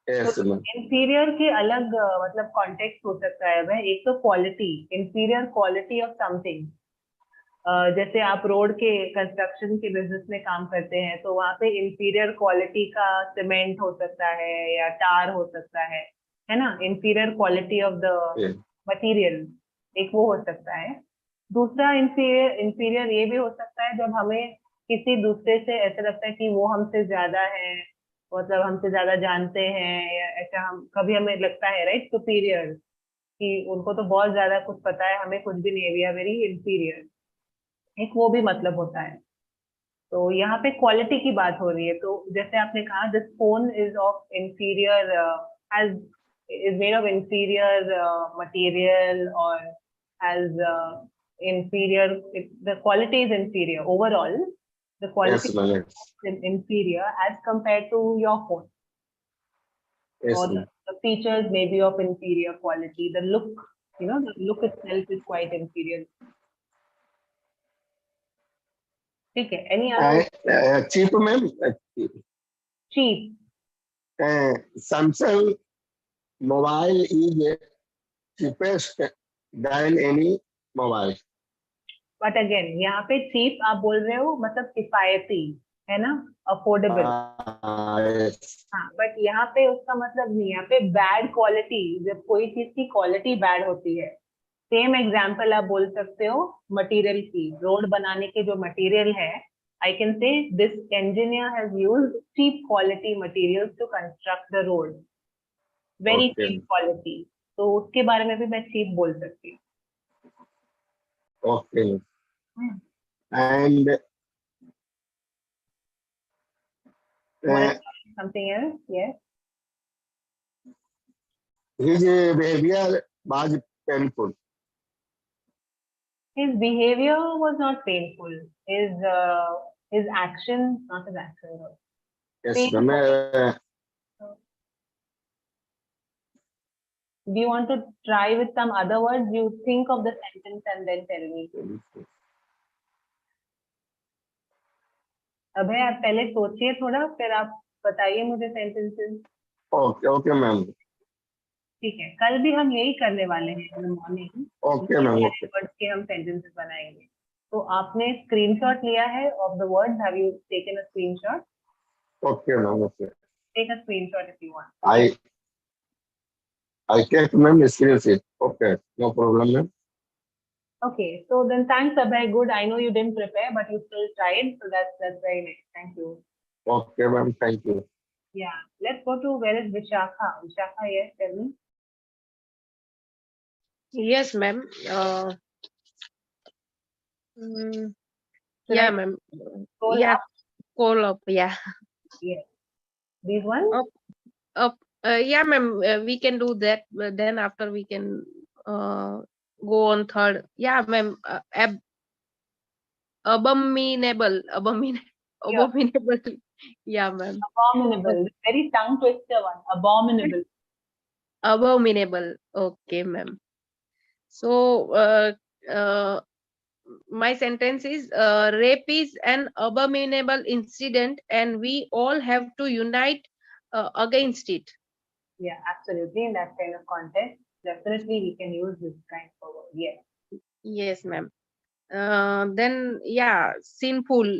[SPEAKER 5] Yes,
[SPEAKER 2] तो
[SPEAKER 5] ma'am.
[SPEAKER 2] inferior के अलग मतलब context हो सकता है भाई. एक तो quality, inferior quality of something. जैसे आप रोड के कंस्ट्रक्शन के बिजनेस में काम करते हैं तो वहाँ पे इंफीरियर क्वालिटी का सीमेंट हो सकता है या टार हो सकता है ना. Inferior quality of the material एक वो हो सकता है. दूसरा इंफीरियर ये भी हो सकता है जब हमें किसी दूसरे से ऐसा लगता है कि वो हमसे ज्यादा है, मतलब हमसे ज्यादा जानते हैं या ऐसा हम कभी हमें लगता है राइट सुपीरियर कि उनको तो बहुत ज्यादा कुछ पता है, हमें कुछ भी नहीं, वी आर वेरी इंफीरियर. एक वो भी मतलब होता है. तो यहाँ पे क्वालिटी की बात हो रही है. तो जैसे आपने कहा this phone is of inferior is made of inferior material or has inferior, the quality is inferior overall. The quality is inferior as compared to your phone. Or the features may be of inferior quality. The look, the look itself is quite inferior. ठीक है. Any other?
[SPEAKER 5] Cheap, ma'am.
[SPEAKER 2] Cheap.
[SPEAKER 5] Samsung mobile is cheapest than any mobile.
[SPEAKER 2] But again, यहाँ पे cheap आप बोल रहे हो मतलब किफायती है ना, affordable. हाँ, but यहाँ पे उसका मतलब नहीं. यहाँ पे bad quality, जब कोई चीज की quality bad होती है. सेम एग्जाम्पल आप बोल सकते हो मटेरियल की. रोड बनाने के जो मटेरियल है, I can say this engineer has used cheap quality materials to construct the road. Very cheap quality. तो उसके बारे में भी मैं चीप बोल सकती हूँ.
[SPEAKER 5] Okay. And
[SPEAKER 2] something else. Yes.
[SPEAKER 5] His behaviour was painful.
[SPEAKER 2] His behavior was not painful. His action, not his action.
[SPEAKER 5] Yes,
[SPEAKER 2] Do you want to try with some other words? You think of the sentence and then tell me. अभय आप पहले सोचिए थोड़ा, फिर आप बताइए मुझे sentences.
[SPEAKER 5] Okay, okay, ma'am.
[SPEAKER 2] ठीक है, कल भी हम यही करने वाले हैं in the morning.
[SPEAKER 5] Okay, ma'am. Okay.
[SPEAKER 2] Words के हम sentences बनाएंगे. तो आपने screenshot लिया है of the words? Have you taken a screenshot?
[SPEAKER 5] Okay, ma'am. Okay.
[SPEAKER 2] Take a screenshot if you want.
[SPEAKER 5] I take, ma'am, screenshot. Okay, no problem, ma'am.
[SPEAKER 2] Okay, so then thanks, Abhay. Good. I know you didn't prepare, but you still tried, so that's very nice. Thank you.
[SPEAKER 5] Okay, ma'am. Thank you.
[SPEAKER 2] Yeah, let's go to where is Vishakha. Vishakha, yes, tell me.
[SPEAKER 3] Yes, ma'am.
[SPEAKER 2] Should
[SPEAKER 3] Yeah,
[SPEAKER 2] I
[SPEAKER 3] ma'am.
[SPEAKER 2] scroll
[SPEAKER 3] Yeah,
[SPEAKER 2] up?
[SPEAKER 3] scroll up. Yeah.
[SPEAKER 2] Yes. These ones?
[SPEAKER 3] Up. Yeah, ma'am. We can do that. But then after we can go on third. Yeah, ma'am. Abominable. Abominable. Yeah, ma'am.
[SPEAKER 2] Abominable. Very tongue twister one. Abominable.
[SPEAKER 3] Abominable. Okay, ma'am. So my sentence is rape is an abominable incident and we all have to unite against it.
[SPEAKER 2] Yeah, absolutely. In that kind of context, definitely we can use this kind of word. Yes.
[SPEAKER 3] Yes, ma'am. Then yeah, sinful.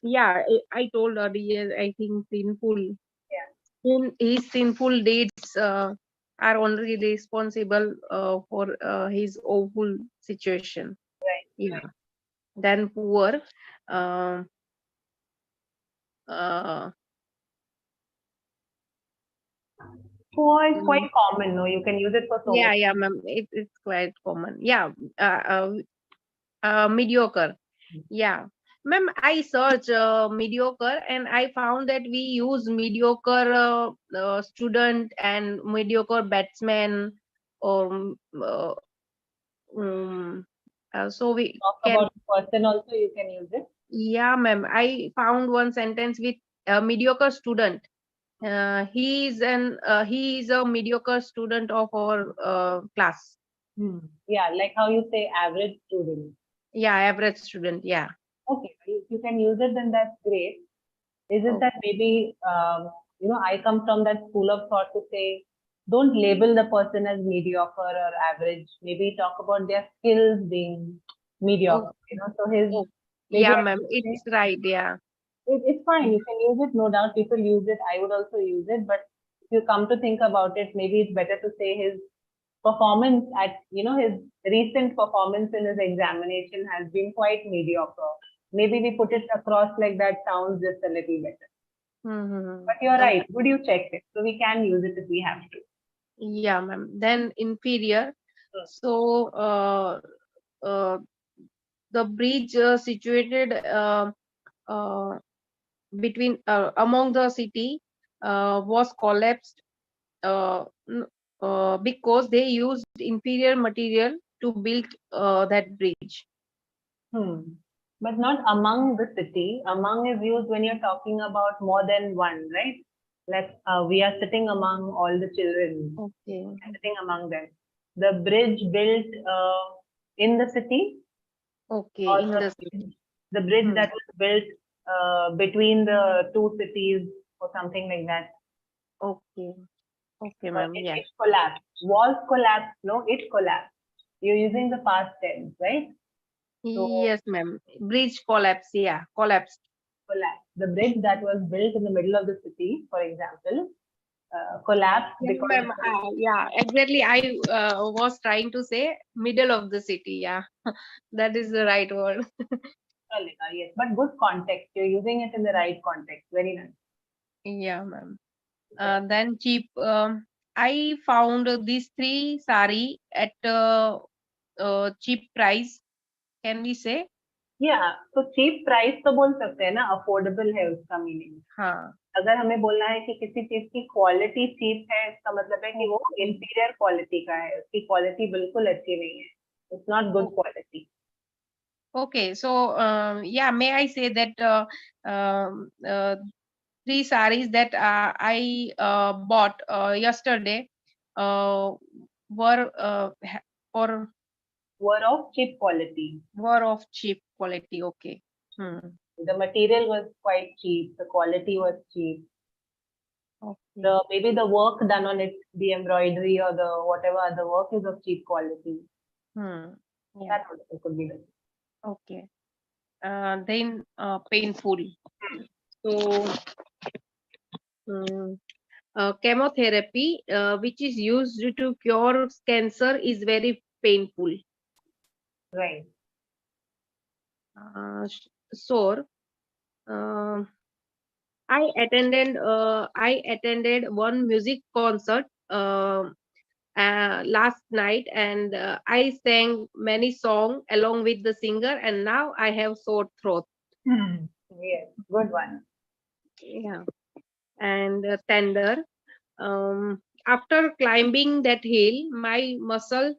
[SPEAKER 3] Yeah, I told earlier, I think sinful.
[SPEAKER 2] Yeah.
[SPEAKER 3] His sinful deeds are only responsible for his awful situation.
[SPEAKER 2] Right.
[SPEAKER 3] Yeah.
[SPEAKER 2] Right.
[SPEAKER 3] Then poor.
[SPEAKER 2] Poor is quite common, no? You can use it for so
[SPEAKER 3] Yeah,
[SPEAKER 2] many.
[SPEAKER 3] yeah, ma'am. It's quite common. Yeah. Mediocre. Yeah. Ma'am, I searched mediocre and I found that we use mediocre student and mediocre batsman. Or so we
[SPEAKER 2] Talk
[SPEAKER 3] can.
[SPEAKER 2] about the person also, you can use it.
[SPEAKER 3] Yeah, ma'am. I found one sentence with a mediocre student. He is a mediocre student of our class.
[SPEAKER 2] Yeah, like how you say average student.
[SPEAKER 3] Yeah, average student. Yeah.
[SPEAKER 2] Okay, if you can use it, then that's great. Is it that maybe, I come from that school of thought to say, don't label the person as mediocre or average. Maybe talk about their skills being mediocre. So his. maybe
[SPEAKER 3] Yeah,
[SPEAKER 2] I
[SPEAKER 3] ma'am.
[SPEAKER 2] should say-
[SPEAKER 3] It's right. Yeah.
[SPEAKER 2] It's fine. You can use it. No doubt people use it. I would also use it. But if you come to think about it, maybe it's better to say his performance at, his recent performance in his examination has been quite mediocre. Maybe we put it across like that sounds just a little better. But you're right. Good, you checked it. So we can use it if we have to.
[SPEAKER 3] Yeah, ma'am. Then inferior. So the bridge situated between among the city was collapsed because they used inferior material to build that bridge.
[SPEAKER 2] But not among the city. Among is used when you're talking about more than one, right? Like we are sitting among all the children.
[SPEAKER 3] Okay.
[SPEAKER 2] Sitting among them. The bridge built in the city.
[SPEAKER 3] Okay.
[SPEAKER 2] Or
[SPEAKER 3] In the city.
[SPEAKER 2] The bridge that was built between the two cities or something like that.
[SPEAKER 3] Okay. Okay, ma'am. Yeah.
[SPEAKER 2] It collapsed. Was collapsed. No, it collapsed. You're using the past tense, right? So,
[SPEAKER 3] Yes, ma'am. Bridge collapse. Yeah, collapsed.
[SPEAKER 2] Collapsed. The bridge that was built in the middle of the city, for example, collapsed
[SPEAKER 3] Yeah,
[SPEAKER 2] because.
[SPEAKER 3] ma'am. Yeah, exactly. I was trying to say middle of the city. Yeah, that is the right word.
[SPEAKER 2] Yes, but good context. You're using it in the right context. Very nice.
[SPEAKER 3] Yeah, ma'am. Then cheap. I found these 3 sari at cheap price. Can we say?
[SPEAKER 2] Yeah, so cheap price तो बोल सकते हैं ना, affordable है उसका meaning.
[SPEAKER 3] हाँ.
[SPEAKER 2] अगर हमें बोलना है कि किसी चीज की क्वालिटी चीप है, इसका मतलब है कि वो inferior क्वालिटी का है, उसकी क्वालिटी बिल्कुल अच्छी नहीं है. It's not good quality.
[SPEAKER 3] Okay, so yeah, may I say that 3 saris that I bought yesterday were
[SPEAKER 2] Were of cheap quality.
[SPEAKER 3] were of cheap quality. Okay.
[SPEAKER 2] The material was quite cheap. The quality was cheap.
[SPEAKER 3] Okay.
[SPEAKER 2] Maybe the work done on it, the embroidery or the whatever other work is of cheap quality.
[SPEAKER 3] Yeah.
[SPEAKER 2] That also could be the
[SPEAKER 3] Okay. Then painful. So chemotherapy, which is used to cure cancer, is very painful.
[SPEAKER 2] right.
[SPEAKER 3] Sore. I attended one music concert last night, and I sang many songs along with the singer, and now I have sore throat.
[SPEAKER 2] Yes, good one.
[SPEAKER 3] Yeah. And tender. After climbing that hill, my muscles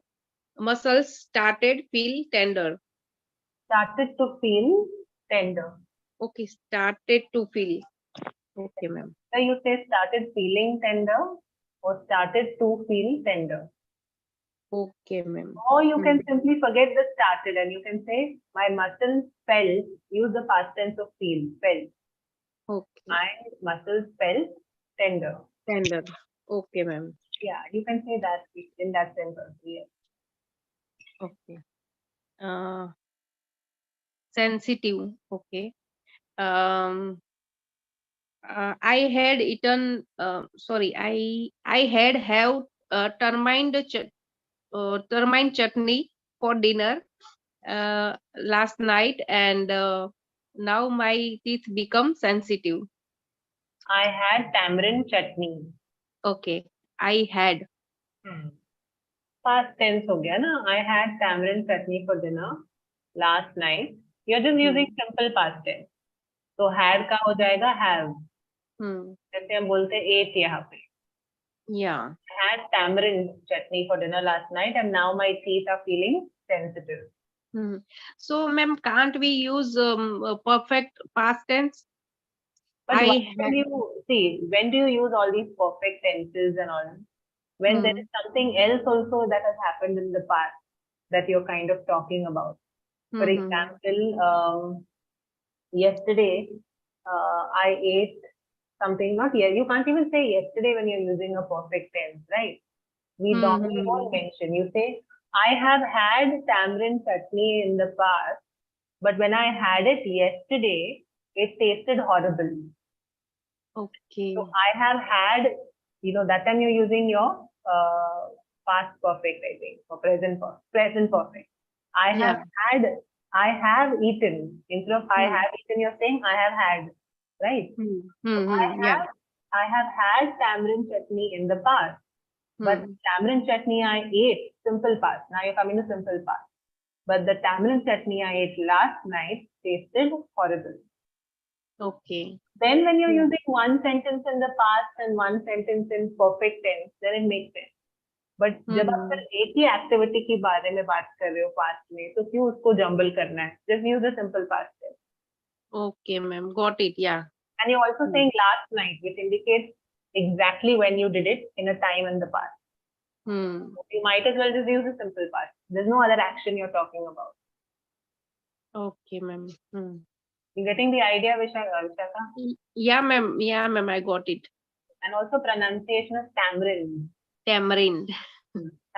[SPEAKER 3] started feel tender.
[SPEAKER 2] Started to feel tender.
[SPEAKER 3] Okay, started to feel. Okay, ma'am.
[SPEAKER 2] So you say started feeling tender or started to feel tender.
[SPEAKER 3] Okay, ma'am.
[SPEAKER 2] Or you can simply forget the started and you can say my muscles felt, use the past tense of feel, felt.
[SPEAKER 3] Okay.
[SPEAKER 2] My muscles felt tender.
[SPEAKER 3] Tender. Okay, ma'am.
[SPEAKER 2] Yeah, you can say that in that sense also. Yes.
[SPEAKER 3] Okay. Sensitive. Okay. I had eaten. Sorry, I had have termine chutney for dinner last night, and now my teeth become sensitive.
[SPEAKER 2] I had tamarind chutney.
[SPEAKER 3] Okay, I had.
[SPEAKER 2] Past tense हो गया ना? I had tamarind chutney for dinner last night. You're just using simple past tense. तो had का हो जाएगा have. जैसे हम बोलते हैं ate यहाँ पे.
[SPEAKER 3] Yeah.
[SPEAKER 2] I had tamarind chutney for dinner last night and now my teeth are feeling sensitive.
[SPEAKER 3] So, ma'am, can't we use a perfect past tense?
[SPEAKER 2] But when do you use all these perfect tenses and all? When there is something else also that has happened in the past that you're kind of talking about. For example, yesterday I ate something, not yet. You can't even say yesterday when you're using a perfect tense, right? We normally won't mention. You say, I have had tamarind chutney in the past, but when I had it yesterday, it tasted horrible.
[SPEAKER 3] Okay.
[SPEAKER 2] So I have had, that time you're using your past perfect, I think, or present perfect. I have eaten. Instead of I have eaten, you're saying I have had, right? So I have had tamarind chutney in the past. But tamarind chutney I ate, simple past. Now you're coming to simple past. But the tamarind chutney I ate last night tasted horrible.
[SPEAKER 3] Okay.
[SPEAKER 2] Then when you're using one sentence in the past and one sentence in perfect tense, then it makes sense. But जब आप सिर्फ एक ही activity के बारे में बात कर रहे हो पास्ट में, तो क्यों उसको जंबल करना है? Just use the simple past tense.
[SPEAKER 3] Okay, ma'am. Got it. Yeah.
[SPEAKER 2] And you're also saying last night, which indicates exactly when you did it in a time in the past. You might as well just use the simple past. There's no other action you're talking about.
[SPEAKER 3] Okay, ma'am.
[SPEAKER 2] You getting the idea, Vishaka?
[SPEAKER 3] Yeah, ma'am. Yeah, ma'am. I got it.
[SPEAKER 2] And also pronunciation of tamarind.
[SPEAKER 3] Tamarind.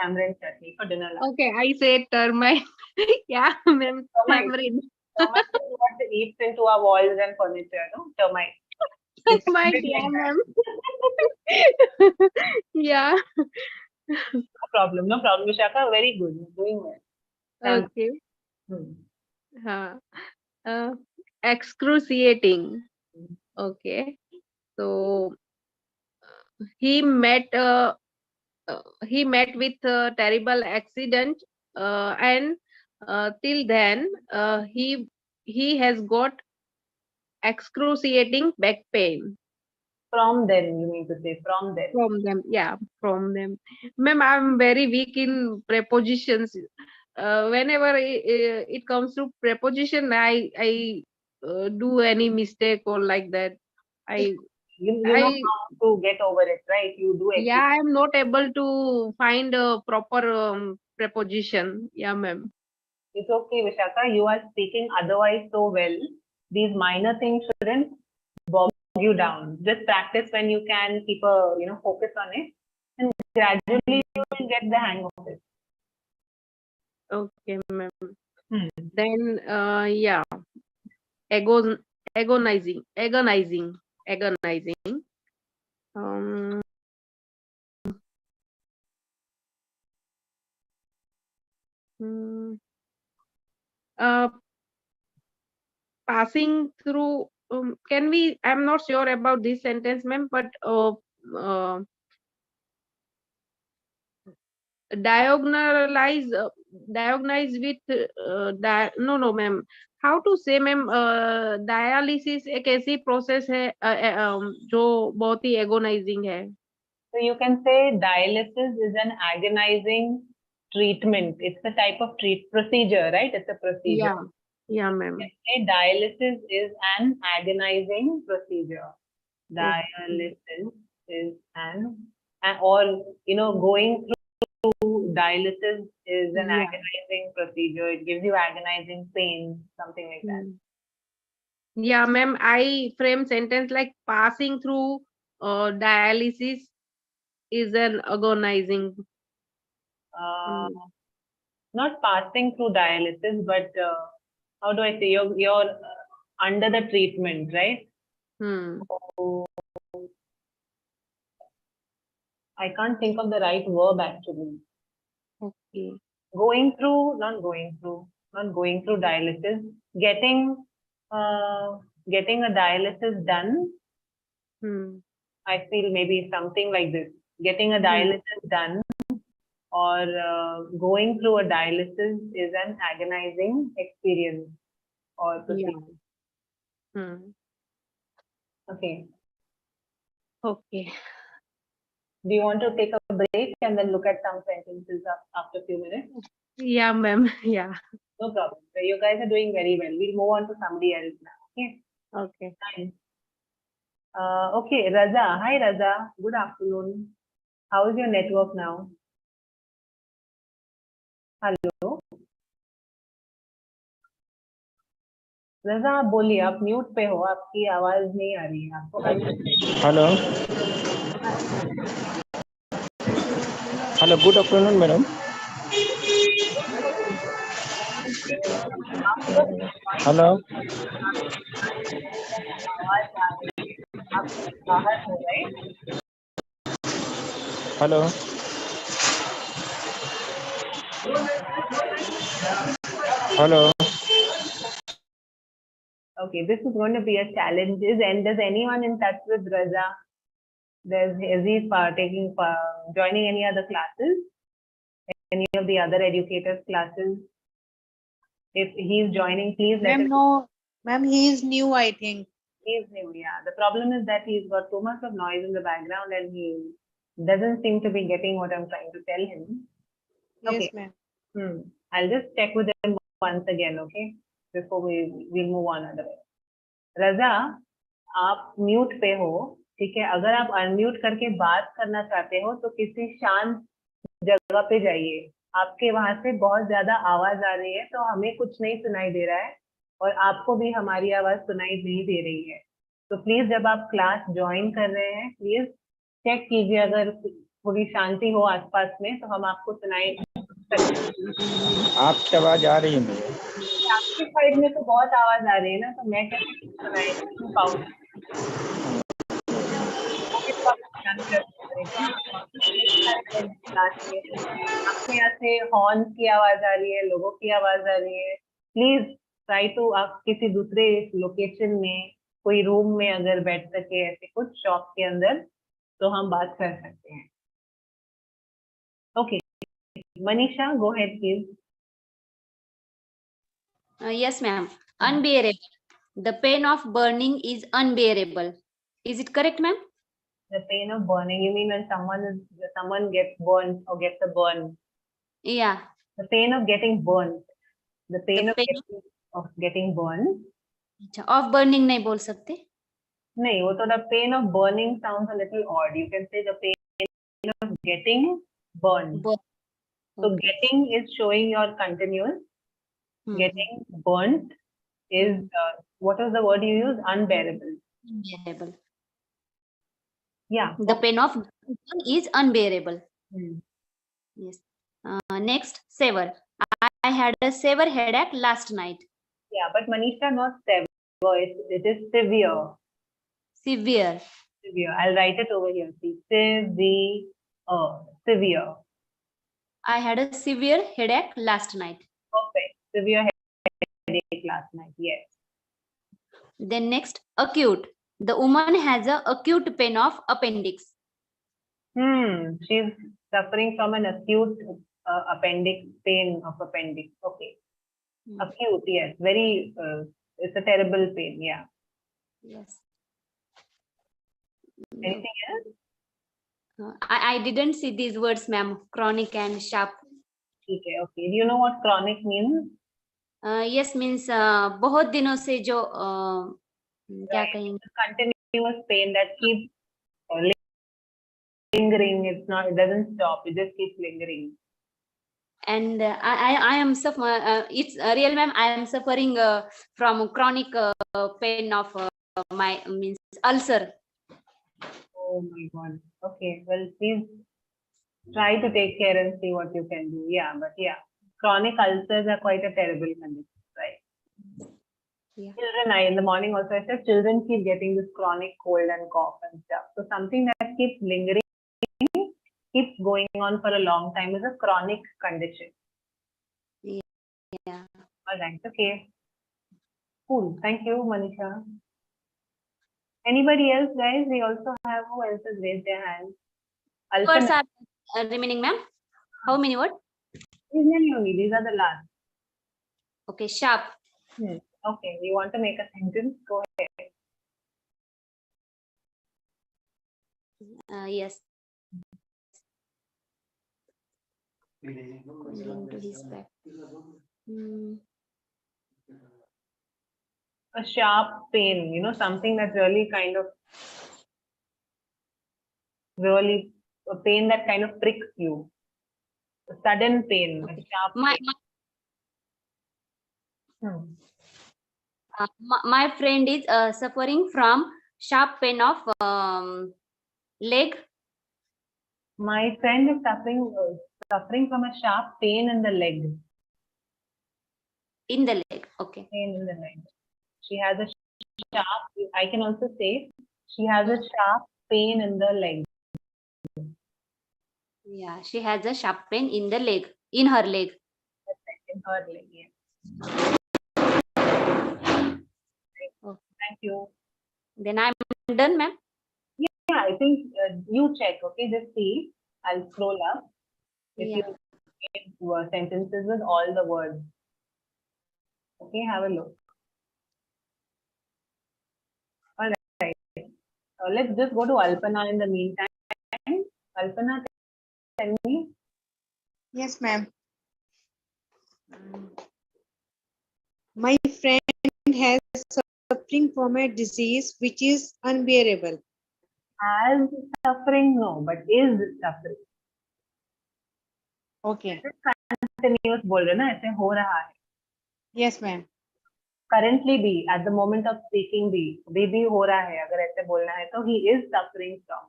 [SPEAKER 2] Tamarind chutney for dinner.
[SPEAKER 3] Okay, I said termite. Yeah, ma'am. Tamarind.
[SPEAKER 2] Termite is what eats into our walls and furniture, no? Termite.
[SPEAKER 3] Termite, yeah, ma'am. Yeah.
[SPEAKER 2] No problem, Vishaka. Very good. You're doing well.
[SPEAKER 3] Okay. Excruciating. Okay. So he met with a terrible accident, and till then he has got excruciating back pain.
[SPEAKER 2] From them, you mean to say, from them.
[SPEAKER 3] From them, yeah, from them. Ma'am, I'm very weak in prepositions. Whenever it comes to preposition, I do any mistake or like that.
[SPEAKER 2] you know how to get over it, right? You do it.
[SPEAKER 3] Yeah, I'm not able to find a proper preposition. Yeah, ma'am.
[SPEAKER 2] It's okay, Vishaka. You are speaking otherwise so well. These minor things shouldn't bog you down. Just practice when you can. Keep a focus on it, and gradually you will get the hang of it.
[SPEAKER 3] Okay, ma'am.
[SPEAKER 2] Hmm.
[SPEAKER 3] Then yeah, agonizing. Um, mm, uh, passing through. Can we? I'm not sure about this sentence, ma'am, but diagonalize with no ma'am, how to say ma'am, dialysis एक ऐसी process है जो बहुत ही agonizing है.
[SPEAKER 2] So you can say dialysis is an agonizing treatment. It's a type of procedure, right? It's a procedure.
[SPEAKER 3] Yeah ma'am.
[SPEAKER 2] You can say dialysis is an agonizing procedure. Dialysis is or going through dialysis is an agonizing procedure. It gives you agonizing pain, something like that.
[SPEAKER 3] Yeah ma'am, I frame sentence like passing through dialysis is an agonizing.
[SPEAKER 2] Not passing through dialysis, but how do I say, you're under the treatment, right? So, I can't think of the right verb actually.
[SPEAKER 3] Okay.
[SPEAKER 2] Not going through dialysis, getting a dialysis done. I feel maybe something like this, getting a dialysis done or going through a dialysis is an agonizing experience or procedure. Okay. Do you want to take a break and then look at some sentences after a few minutes?
[SPEAKER 3] Yeah ma'am. Yeah.
[SPEAKER 2] No problem. So you guys are doing very well. We'll move on to somebody else now.
[SPEAKER 3] Okay.
[SPEAKER 2] Fine. Okay, Raza. Hi, Raza. Good afternoon. How is your network now? Hello. रजा आप बोलिए, आप mute पे हो, आपकी आवाज नहीं आ रही है आपको.
[SPEAKER 8] Hello hello, good afternoon madam. Hello, hello, hello.
[SPEAKER 2] Okay, this is going to be a challenge. Does anyone in touch with Raza? Is he joining any other classes? Any of the other educators' classes? If he's joining, please let him.
[SPEAKER 7] No, ma'am, he is new, I think.
[SPEAKER 2] He's new, yeah. The problem is that he's got too much of noise in the background and he doesn't seem to be getting what I'm trying to tell him.
[SPEAKER 7] Yes, ma'am.
[SPEAKER 2] I'll just check with him once again, okay? Before we'll move on otherwise. रजा, आप mute पे हो, ठीक है? अगर आप unmute करके बात करना चाहते हो तो किसी शांत जगह पे जाइए. आपके वहां से बहुत ज्यादा आवाज आ रही है, तो हमें कुछ नहीं सुनाई दे रहा है और आपको भी हमारी आवाज सुनाई नहीं दे रही है. तो प्लीज जब आप क्लास ज्वाइन कर रहे हैं, प्लीज चेक कीजिए अगर थोड़ी शांति हो आसपास में, तो हम आपको सुनाई.
[SPEAKER 8] आपकी आवाज आ रही है मुझे.
[SPEAKER 2] आपकी साइड में तो बहुत आवाज आ रही है ना, तो मैं कैसे सुनाई पाऊंगी? आपके यहाँ से हॉर्न की आवाज आ रही है, लोगों की आवाज आ रही है. प्लीज ट्राई टू आप किसी दूसरे लोकेशन में, कोई रूम में अगर बैठ सके, ऐसे कुछ शॉप के अंदर, तो हम बात कर सकते हैं. Okay, Manisha, go ahead please.
[SPEAKER 4] Yes, ma'am. Unbearable. The pain of burning is unbearable. Is it correct, ma'am?
[SPEAKER 2] The pain of burning, you mean when someone gets burned or gets a burn?
[SPEAKER 4] Yeah.
[SPEAKER 2] The pain of getting burned. The pain
[SPEAKER 4] The
[SPEAKER 2] of
[SPEAKER 4] pain
[SPEAKER 2] getting burned.
[SPEAKER 4] of burning नहीं बोल सकते.
[SPEAKER 2] नहीं, वो तो the pain of burning sounds a little odd. You can say the pain of getting burned.
[SPEAKER 4] Burn.
[SPEAKER 2] So
[SPEAKER 4] Okay.
[SPEAKER 2] getting is showing your continuous.
[SPEAKER 4] Mhm.
[SPEAKER 2] Getting burnt is what is the word you use? Unbearable.
[SPEAKER 4] Unbearable.
[SPEAKER 2] Yeah.
[SPEAKER 4] The pain of burn is unbearable.
[SPEAKER 2] Hmm.
[SPEAKER 4] Yes. Next, severe. I had a severe headache last night.
[SPEAKER 2] Yeah, but Manisha, not severe. It is severe.
[SPEAKER 4] Severe.
[SPEAKER 2] Severe. I'll write it over here. See, severe. Severe.
[SPEAKER 4] I had a severe headache last night.
[SPEAKER 2] Perfect. Severe headache last night. Yes.
[SPEAKER 4] Then next, acute. The woman has a acute pain of appendix.
[SPEAKER 2] She's suffering from an acute appendix pain of appendix. Okay. Acute. Yes. Very. It's a terrible pain. Yeah.
[SPEAKER 4] Yes.
[SPEAKER 2] Anything else?
[SPEAKER 4] I didn't see these words, ma'am. Chronic and sharp.
[SPEAKER 2] Okay. Okay. Do you know what chronic means?
[SPEAKER 4] Yes means बहुत दिनों से जो क्या कहेंगे?
[SPEAKER 2] Continuous pain that keeps lingering. It's not. It doesn't stop. It just keeps lingering.
[SPEAKER 4] And I am it's real, ma'am. I am suffering from chronic pain of my means ulcer.
[SPEAKER 2] Oh my God. Okay. Well, please try to take care and see what you can do. Yeah. But yeah, chronic ulcers are quite a terrible condition, right?
[SPEAKER 4] Yeah.
[SPEAKER 2] Children, in the morning also I said children keep getting this chronic cold and cough and stuff. So something that keeps lingering, keeps going on for a long time is a chronic condition.
[SPEAKER 4] Yeah.
[SPEAKER 2] All right. Okay. Cool. Thank you, Manisha. Anybody else, guys? We also have who else has raised their hand?
[SPEAKER 4] Words
[SPEAKER 2] Alpana.
[SPEAKER 4] are remaining, ma'am. How many words?
[SPEAKER 2] These many only. These are the last.
[SPEAKER 4] Okay, sharp.
[SPEAKER 2] Okay. You want to make a sentence? Go ahead.
[SPEAKER 4] Yes. Going to his back.
[SPEAKER 2] A sharp pain, something that's really kind of really a pain that kind of pricks you. A sudden pain, a sharp pain.
[SPEAKER 4] My friend is suffering from sharp pain of leg.
[SPEAKER 2] My friend is suffering from a sharp pain in the leg.
[SPEAKER 4] In the leg. Okay.
[SPEAKER 2] Pain in the leg. She has a sharp. I can also say she has a sharp pain in the leg.
[SPEAKER 4] Yeah, she has a sharp pain in the leg, in her leg.
[SPEAKER 2] In her leg, yes.
[SPEAKER 4] Okay.
[SPEAKER 2] Thank you.
[SPEAKER 4] Then I'm done, ma'am.
[SPEAKER 2] Yeah, I think you check, okay? Just see. I'll scroll up. If you give sentences with all the words. Okay, have a look. All right. Let's just go to Alpana in the meantime. Alpana, tell me.
[SPEAKER 7] Yes, ma'am. My friend has suffering from a disease which is unbearable.
[SPEAKER 2] As suffering, no, but is suffering.
[SPEAKER 7] Okay.
[SPEAKER 2] Continuous बोल रहे ना, ऐसे हो रहा है.
[SPEAKER 7] Yes, ma'am.
[SPEAKER 2] Currently भी, at the moment of speaking भी हो रहा है. अगर ऐसे बोलना है तो he is suffering from.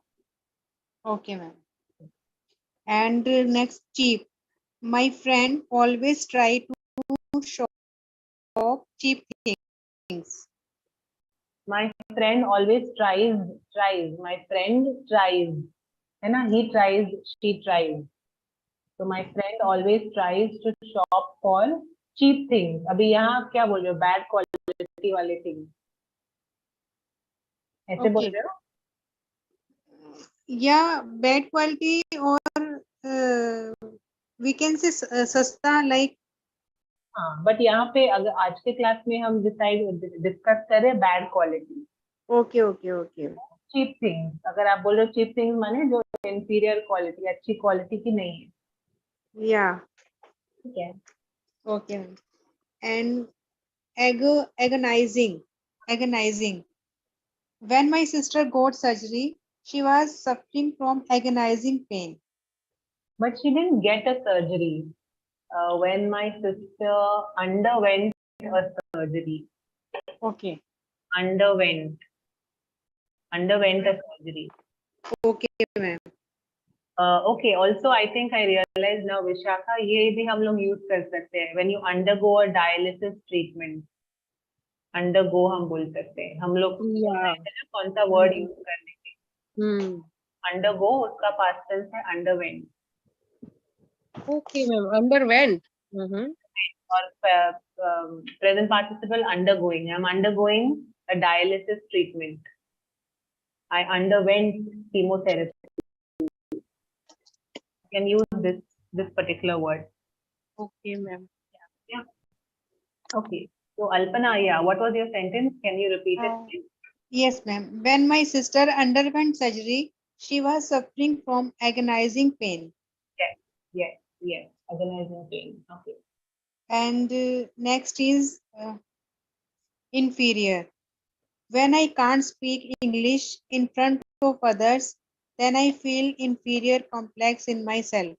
[SPEAKER 7] Okay, ma'am. And next, cheap. My friend always try to shop cheap things.
[SPEAKER 2] My friend always tries. My friend tries. है ना? He tries, she tries. So my friend always tries to shop for cheap things. अभी यहाँ आप क्या बोल रहे हो? Bad quality वाले things. ऐसे बोल रहे हो?
[SPEAKER 7] Yeah, bad quality or we can say सस्ता like.
[SPEAKER 2] हाँ, but यहाँ पे अगर आज के क्लास में हम डिस्कस करें bad quality.
[SPEAKER 7] Okay, okay, okay.
[SPEAKER 2] Cheap things. अगर आप बोल रहे हो चीप थिंग्स माने जो इंफीरियर क्वालिटी, अच्छी क्वालिटी की नहीं है.
[SPEAKER 7] Yeah.
[SPEAKER 2] ठीक है.
[SPEAKER 7] Okay. And agonizing. When my sister got surgery, she was suffering from agonizing pain.
[SPEAKER 2] But she didn't get a surgery. When my sister underwent a surgery,
[SPEAKER 7] Okay.
[SPEAKER 2] underwent a surgery.
[SPEAKER 7] Okay, ma'am.
[SPEAKER 2] Okay, also I think I realized now, Vishakha, ये भी हम लोग use कर सकते हैं. When you undergo a dialysis treatment, undergo हम बोल सकते हैं. हम लोग
[SPEAKER 3] Yeah.
[SPEAKER 2] कौन सा word
[SPEAKER 3] Hmm.
[SPEAKER 2] use करने के?
[SPEAKER 3] Hmm.
[SPEAKER 2] Undergo उसका past tense है underwent.
[SPEAKER 3] Okay, ma'am. Underwent. Mm-hmm.
[SPEAKER 2] Or present participle undergoing. I'm undergoing a dialysis treatment. I underwent chemotherapy. You can use this particular word.
[SPEAKER 3] Okay, ma'am.
[SPEAKER 2] Yeah. Okay. So Alpana, yeah, what was your sentence? Can you repeat it,
[SPEAKER 7] Uh,
[SPEAKER 2] please?
[SPEAKER 7] Yes, ma'am. When my sister underwent surgery, she was suffering from agonizing pain.
[SPEAKER 2] Yes. Agonizing pain. Okay.
[SPEAKER 7] And next is inferior. When I can't speak English in front of others, then I feel inferior complex in myself.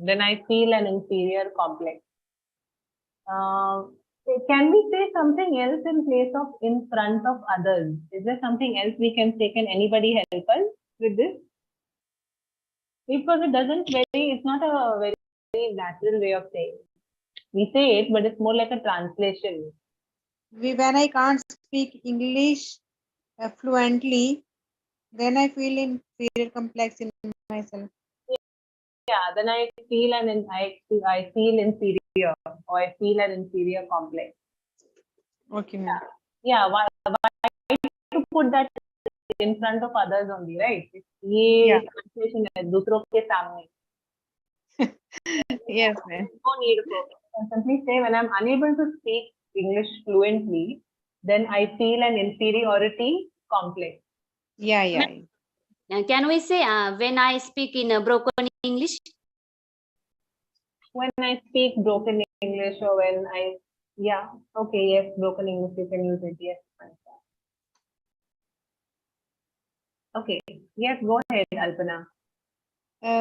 [SPEAKER 2] Then I feel an inferior complex. Can we say something else in place of in front of others? Is there something else we can say? Can anybody help us with this? Because it's not a very natural way of saying. We say it, but it's more like a translation.
[SPEAKER 7] When I can't speak English fluently, then I feel inferior complex in myself.
[SPEAKER 2] Yeah, then I feel I feel inferior, or I feel an inferior complex.
[SPEAKER 7] Okay, ma'am.
[SPEAKER 2] Yeah, why to put that in front of others only, right? ये
[SPEAKER 7] Yeah.
[SPEAKER 2] translation है दूसरों के सामने.
[SPEAKER 7] Yes, ma'am.
[SPEAKER 2] No need for. I can simply say when I'm unable to speak English fluently, then I feel an inferiority complex.
[SPEAKER 7] Yeah.
[SPEAKER 4] Can we say when I speak in broken English?
[SPEAKER 2] When I speak broken English, or when yes, broken English, you can use it, yes. Okay, yes, go ahead, Alpana.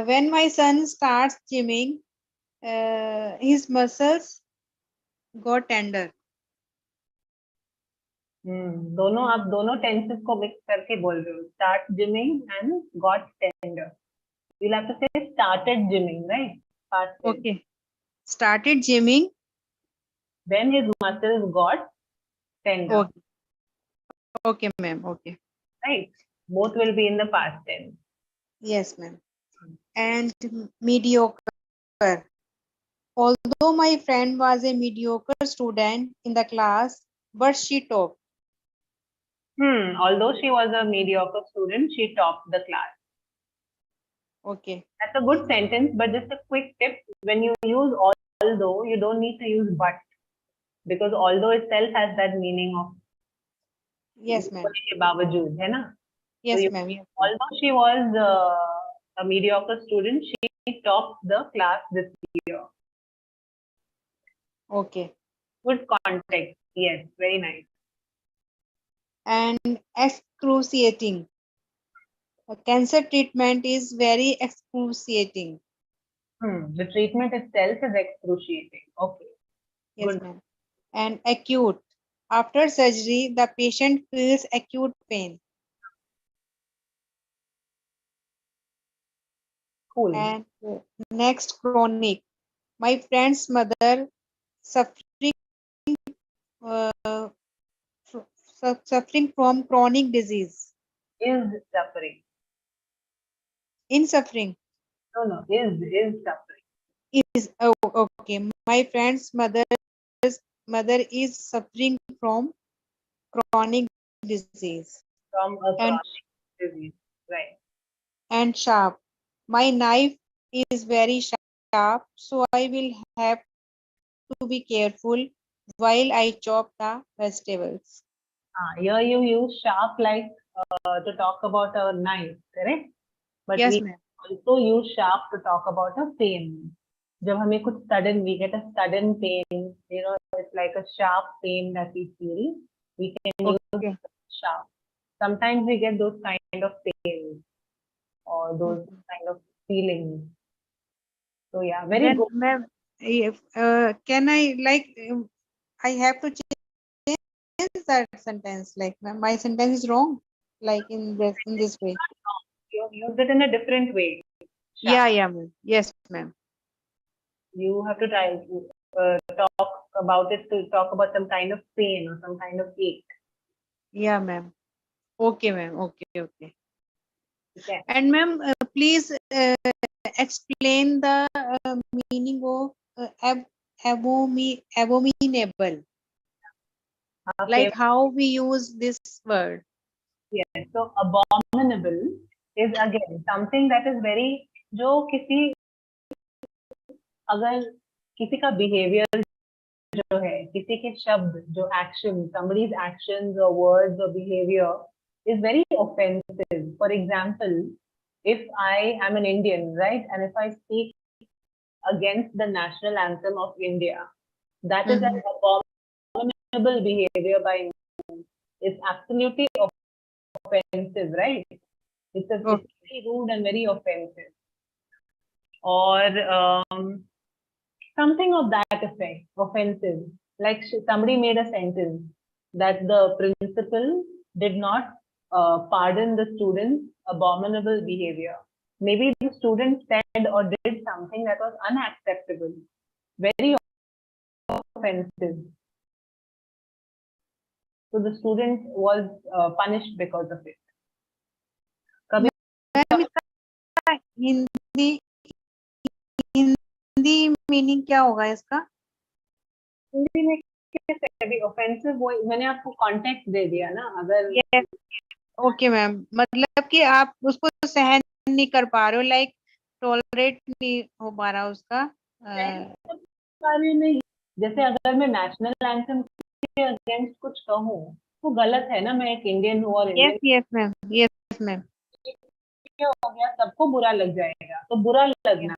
[SPEAKER 7] When my son starts gymming, his muscles got tender.
[SPEAKER 2] दोनों आप दोनों tenses को mix करके बोल रहे हो. Start gymming and got tender. You'll have to say started gymming, right? Past tense.
[SPEAKER 7] Okay. Started gymming.
[SPEAKER 2] Then his muscles got tender.
[SPEAKER 7] Okay. Okay, ma'am. Okay.
[SPEAKER 2] Right? Both will be in the past tense.
[SPEAKER 7] Yes, ma'am. And mediocre. Although my friend was a mediocre student in the class, but she topped.
[SPEAKER 2] Although she was a mediocre student, she topped the class.
[SPEAKER 7] Okay.
[SPEAKER 2] That's a good sentence, but just a quick tip. When you use although, you don't need to use but. Because although itself has that meaning of
[SPEAKER 7] Yes, ma'am.
[SPEAKER 2] के बावजूद, है ना?
[SPEAKER 7] Yes,
[SPEAKER 2] So
[SPEAKER 7] ma'am. Yes, ma'am.
[SPEAKER 2] although she was a mediocre student, she topped the class this year.
[SPEAKER 7] Okay.
[SPEAKER 2] Good context. Yes, very nice.
[SPEAKER 7] And excruciating. A cancer treatment is very excruciating.
[SPEAKER 2] The treatment itself is excruciating. Okay.
[SPEAKER 7] Yes,
[SPEAKER 2] Good.
[SPEAKER 7] ma'am. And acute. After surgery, the patient feels acute pain.
[SPEAKER 2] Cool.
[SPEAKER 7] And next, chronic. My friend's mother suffering suffering from chronic disease.
[SPEAKER 2] Is suffering.
[SPEAKER 7] In suffering.
[SPEAKER 2] No, is suffering.
[SPEAKER 7] Is okay. My friend's mother is suffering from chronic disease.
[SPEAKER 2] From a
[SPEAKER 7] And
[SPEAKER 2] chronic disease. Right.
[SPEAKER 7] and sharp. My knife is very sharp, so I will have to be careful while I chop the vegetables.
[SPEAKER 2] Here you use sharp like to talk about a knife, correct? But
[SPEAKER 7] Yes,
[SPEAKER 2] we
[SPEAKER 7] ma'am.
[SPEAKER 2] also use sharp to talk about a pain. जब हमें कुछ sudden, we get a sudden pain, it's like a sharp pain that we feel. We can use
[SPEAKER 7] Okay.
[SPEAKER 2] sharp. Sometimes we get those kind of pains or those kind of feelings. So yeah, very
[SPEAKER 7] Then,
[SPEAKER 2] good.
[SPEAKER 7] ma'am, if can I I have to change that sentence? Like, ma'am, my sentence is wrong. Like in this way.
[SPEAKER 2] You use it in a different way.
[SPEAKER 7] Yeah, yeah, ma'am. Yes, ma'am.
[SPEAKER 2] You have to try to talk about it, to talk about some kind of pain or some kind of ache.
[SPEAKER 7] Yeah, ma'am. Okay, ma'am. Okay, okay.
[SPEAKER 2] Okay.
[SPEAKER 7] And ma'am, please explain the meaning of abominable.
[SPEAKER 2] Okay.
[SPEAKER 7] Like how we use this word.
[SPEAKER 2] Yes. So abominable is again something that is very, जो किसी, अगर किसी का behavior जो है, किसी के शब्द, जो action, somebody's actions or words or behavior is very offensive. For example, if I am an Indian, right, and if I speak against the national anthem of India, that is an abominable behavior by me. It's absolutely offensive, right? It's very rude and very offensive. Or something of that effect, offensive. Like somebody made a sentence that the principal did not pardon the student's abominable behavior. Maybe the student said or did something that was unacceptable, very offensive. So the student was punished because of it. कभी
[SPEAKER 7] Ma'am, इसका Hindi meaning क्या होगा इसका?
[SPEAKER 2] हिंदी में कैसे भी offensive, वो मैंने आपको कॉन्टेक्स्ट दे दिया ना. अगर
[SPEAKER 7] ओके मैम, मतलब कि आप उसको सहन नहीं कर पा रहे हो, लाइक टॉलरेट नहीं हो पा रहा उसका.
[SPEAKER 2] नहीं, जैसे अगर मैं नेशनल एंथम के अगेंस्ट कुछ कहूँ तो गलत है ना. मैं एक इंडियन हूँ और
[SPEAKER 7] yes
[SPEAKER 2] Indian
[SPEAKER 7] yes ma'am, yes ma'am.
[SPEAKER 2] क्या हो गया, सबको बुरा लग जाएगा, तो बुरा लगना.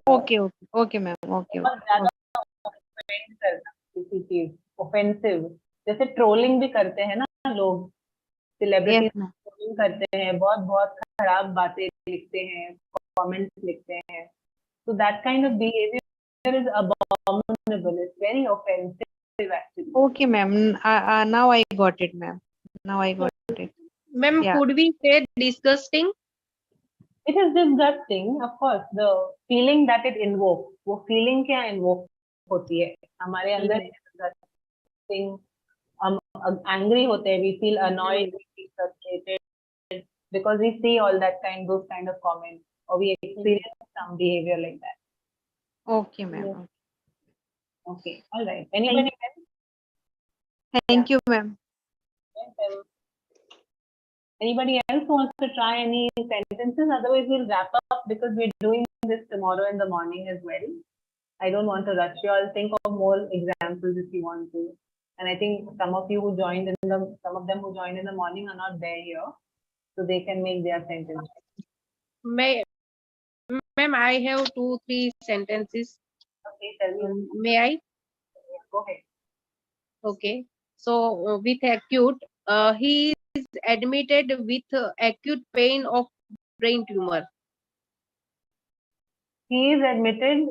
[SPEAKER 7] Okay okay okay ma'am. Okay
[SPEAKER 2] बहुत ज्यादा offend करना किसी चीज, ऑफेंसिव. जैसे ट्रोलिंग भी करते हैं ना लोग, सेलिब्रिटी
[SPEAKER 7] यस मैम.
[SPEAKER 2] ट्रोलिंग करते हैं, बहुत बहुत खराब बातें लिखते हैं, कमेंट्स लिखते हैं. So that kind of behavior is abominable. It's very offensive actually.
[SPEAKER 7] Okay ma'am, now I got it ma'am. Now I got it.
[SPEAKER 3] Ma'am,
[SPEAKER 7] Yeah.
[SPEAKER 3] could we say disgusting?
[SPEAKER 2] It is disgusting, of course. The feeling that it invokes, वो feeling क्या invoke होती है हमारे अंदर. disgusting, हम angry होते हैं, we feel annoyed, we feel frustrated because we see all that those kind of comments, or we experience some behavior like that.
[SPEAKER 7] Okay ma'am.
[SPEAKER 2] Okay, all right. Anybody else?
[SPEAKER 7] Thank you ma'am.
[SPEAKER 2] Anybody else wants to try any sentences? Otherwise, we'll wrap up because we're doing this tomorrow in the morning as well. I don't want to rush you. I'll think of more examples if you want to. And I think some of you who joined some of them who joined in the morning are not there here, so they can make their sentences.
[SPEAKER 3] Ma'am, I have 2-3 sentences.
[SPEAKER 2] Okay, tell me.
[SPEAKER 3] May I?
[SPEAKER 2] Yeah, go ahead.
[SPEAKER 3] Okay. So with acute, he is admitted with acute pain of brain tumor.
[SPEAKER 2] He is admitted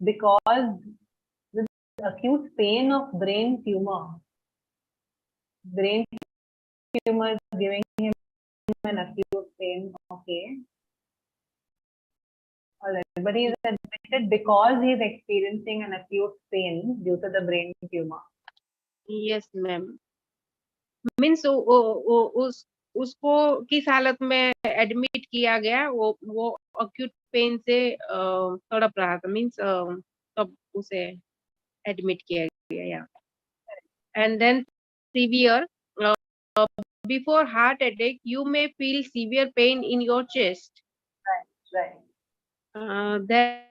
[SPEAKER 2] because with acute pain of brain tumor. Brain tumor is giving him an acute pain. Okay. All right. But he is admitted because he is experiencing an acute pain due to the brain tumor.
[SPEAKER 3] Yes, ma'am. Means उसको किस हालत में admit किया गया, वो acute pain से तड़प रहा था. Means तब उसे एडमिट किया गया. Yeah. And then severe. Before heart attack, you may feel severe pain in your chest.
[SPEAKER 2] Right.
[SPEAKER 3] That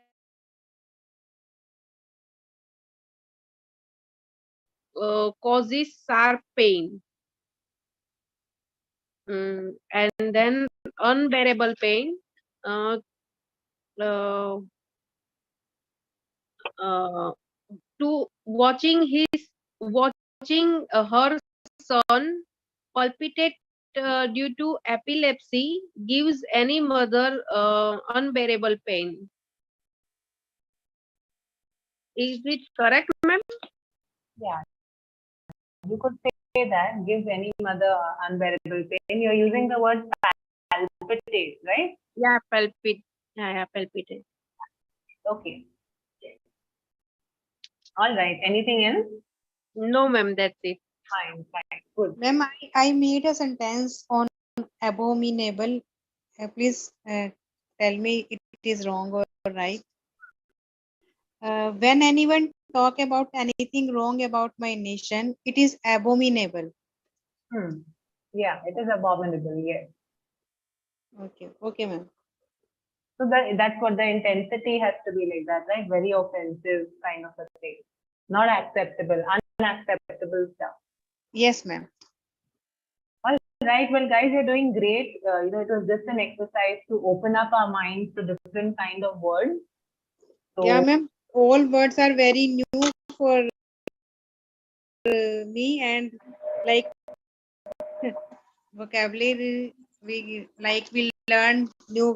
[SPEAKER 3] causes sharp pain. And then unbearable pain. To watching watching her son palpitate due to epilepsy gives any mother unbearable pain. Is it correct, ma'am?
[SPEAKER 2] Yeah, you could say that gives any mother unbearable pain. You're using the word palpitate, right?
[SPEAKER 3] Yeah, palpit. Yeah, palpitate.
[SPEAKER 2] Okay. All right. Anything else?
[SPEAKER 3] No, ma'am, that's it.
[SPEAKER 2] Fine, fine, good.
[SPEAKER 7] Ma'am, I made a sentence on abominable. Please tell me it is wrong or right. When anyone talk about anything wrong about my nation, it is abominable.
[SPEAKER 2] Yeah, it is abominable. Yes.
[SPEAKER 7] Okay, ma'am.
[SPEAKER 2] So that's what the intensity has to be like that, right? Very offensive kind of a thing. Not acceptable, unacceptable stuff.
[SPEAKER 7] Yes, ma'am.
[SPEAKER 2] Right. Well, guys, you're doing great. It was just an exercise to open up our minds to different kind of words. So,
[SPEAKER 7] Yeah, ma'am. All words are very new for me, and like vocabulary, we learn new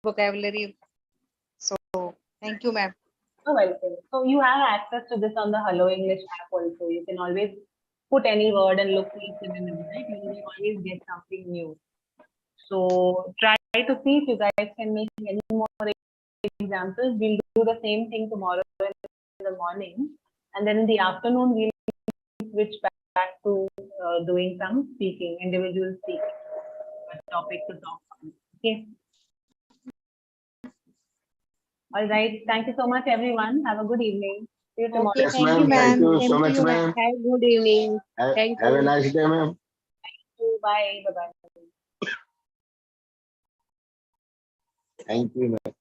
[SPEAKER 7] vocabulary. So thank you, ma'am.
[SPEAKER 2] you're welcome. So you have access to this on the Hello English app also. You can always put any word and look for it in a minute, right? You will always get something new. So try to see if you guys can make any more examples. We'll do the same thing tomorrow in the morning, and then in the afternoon we'll switch back to doing some speaking, individual speaking, a topic to talk on. Okay. All right. Thank you so much, everyone. Have a good evening. See you tomorrow.
[SPEAKER 7] Okay,
[SPEAKER 5] Yes,
[SPEAKER 7] thank you,
[SPEAKER 5] ma'am. Thank
[SPEAKER 7] ma'am.
[SPEAKER 5] you
[SPEAKER 7] Same
[SPEAKER 5] so
[SPEAKER 7] to
[SPEAKER 5] much,
[SPEAKER 7] you,
[SPEAKER 5] ma'am.
[SPEAKER 3] Have a good evening. Thank
[SPEAKER 5] Have a
[SPEAKER 3] you.
[SPEAKER 5] nice day, ma'am.
[SPEAKER 2] Bye. Bye-bye.
[SPEAKER 5] Thank you, ma'am.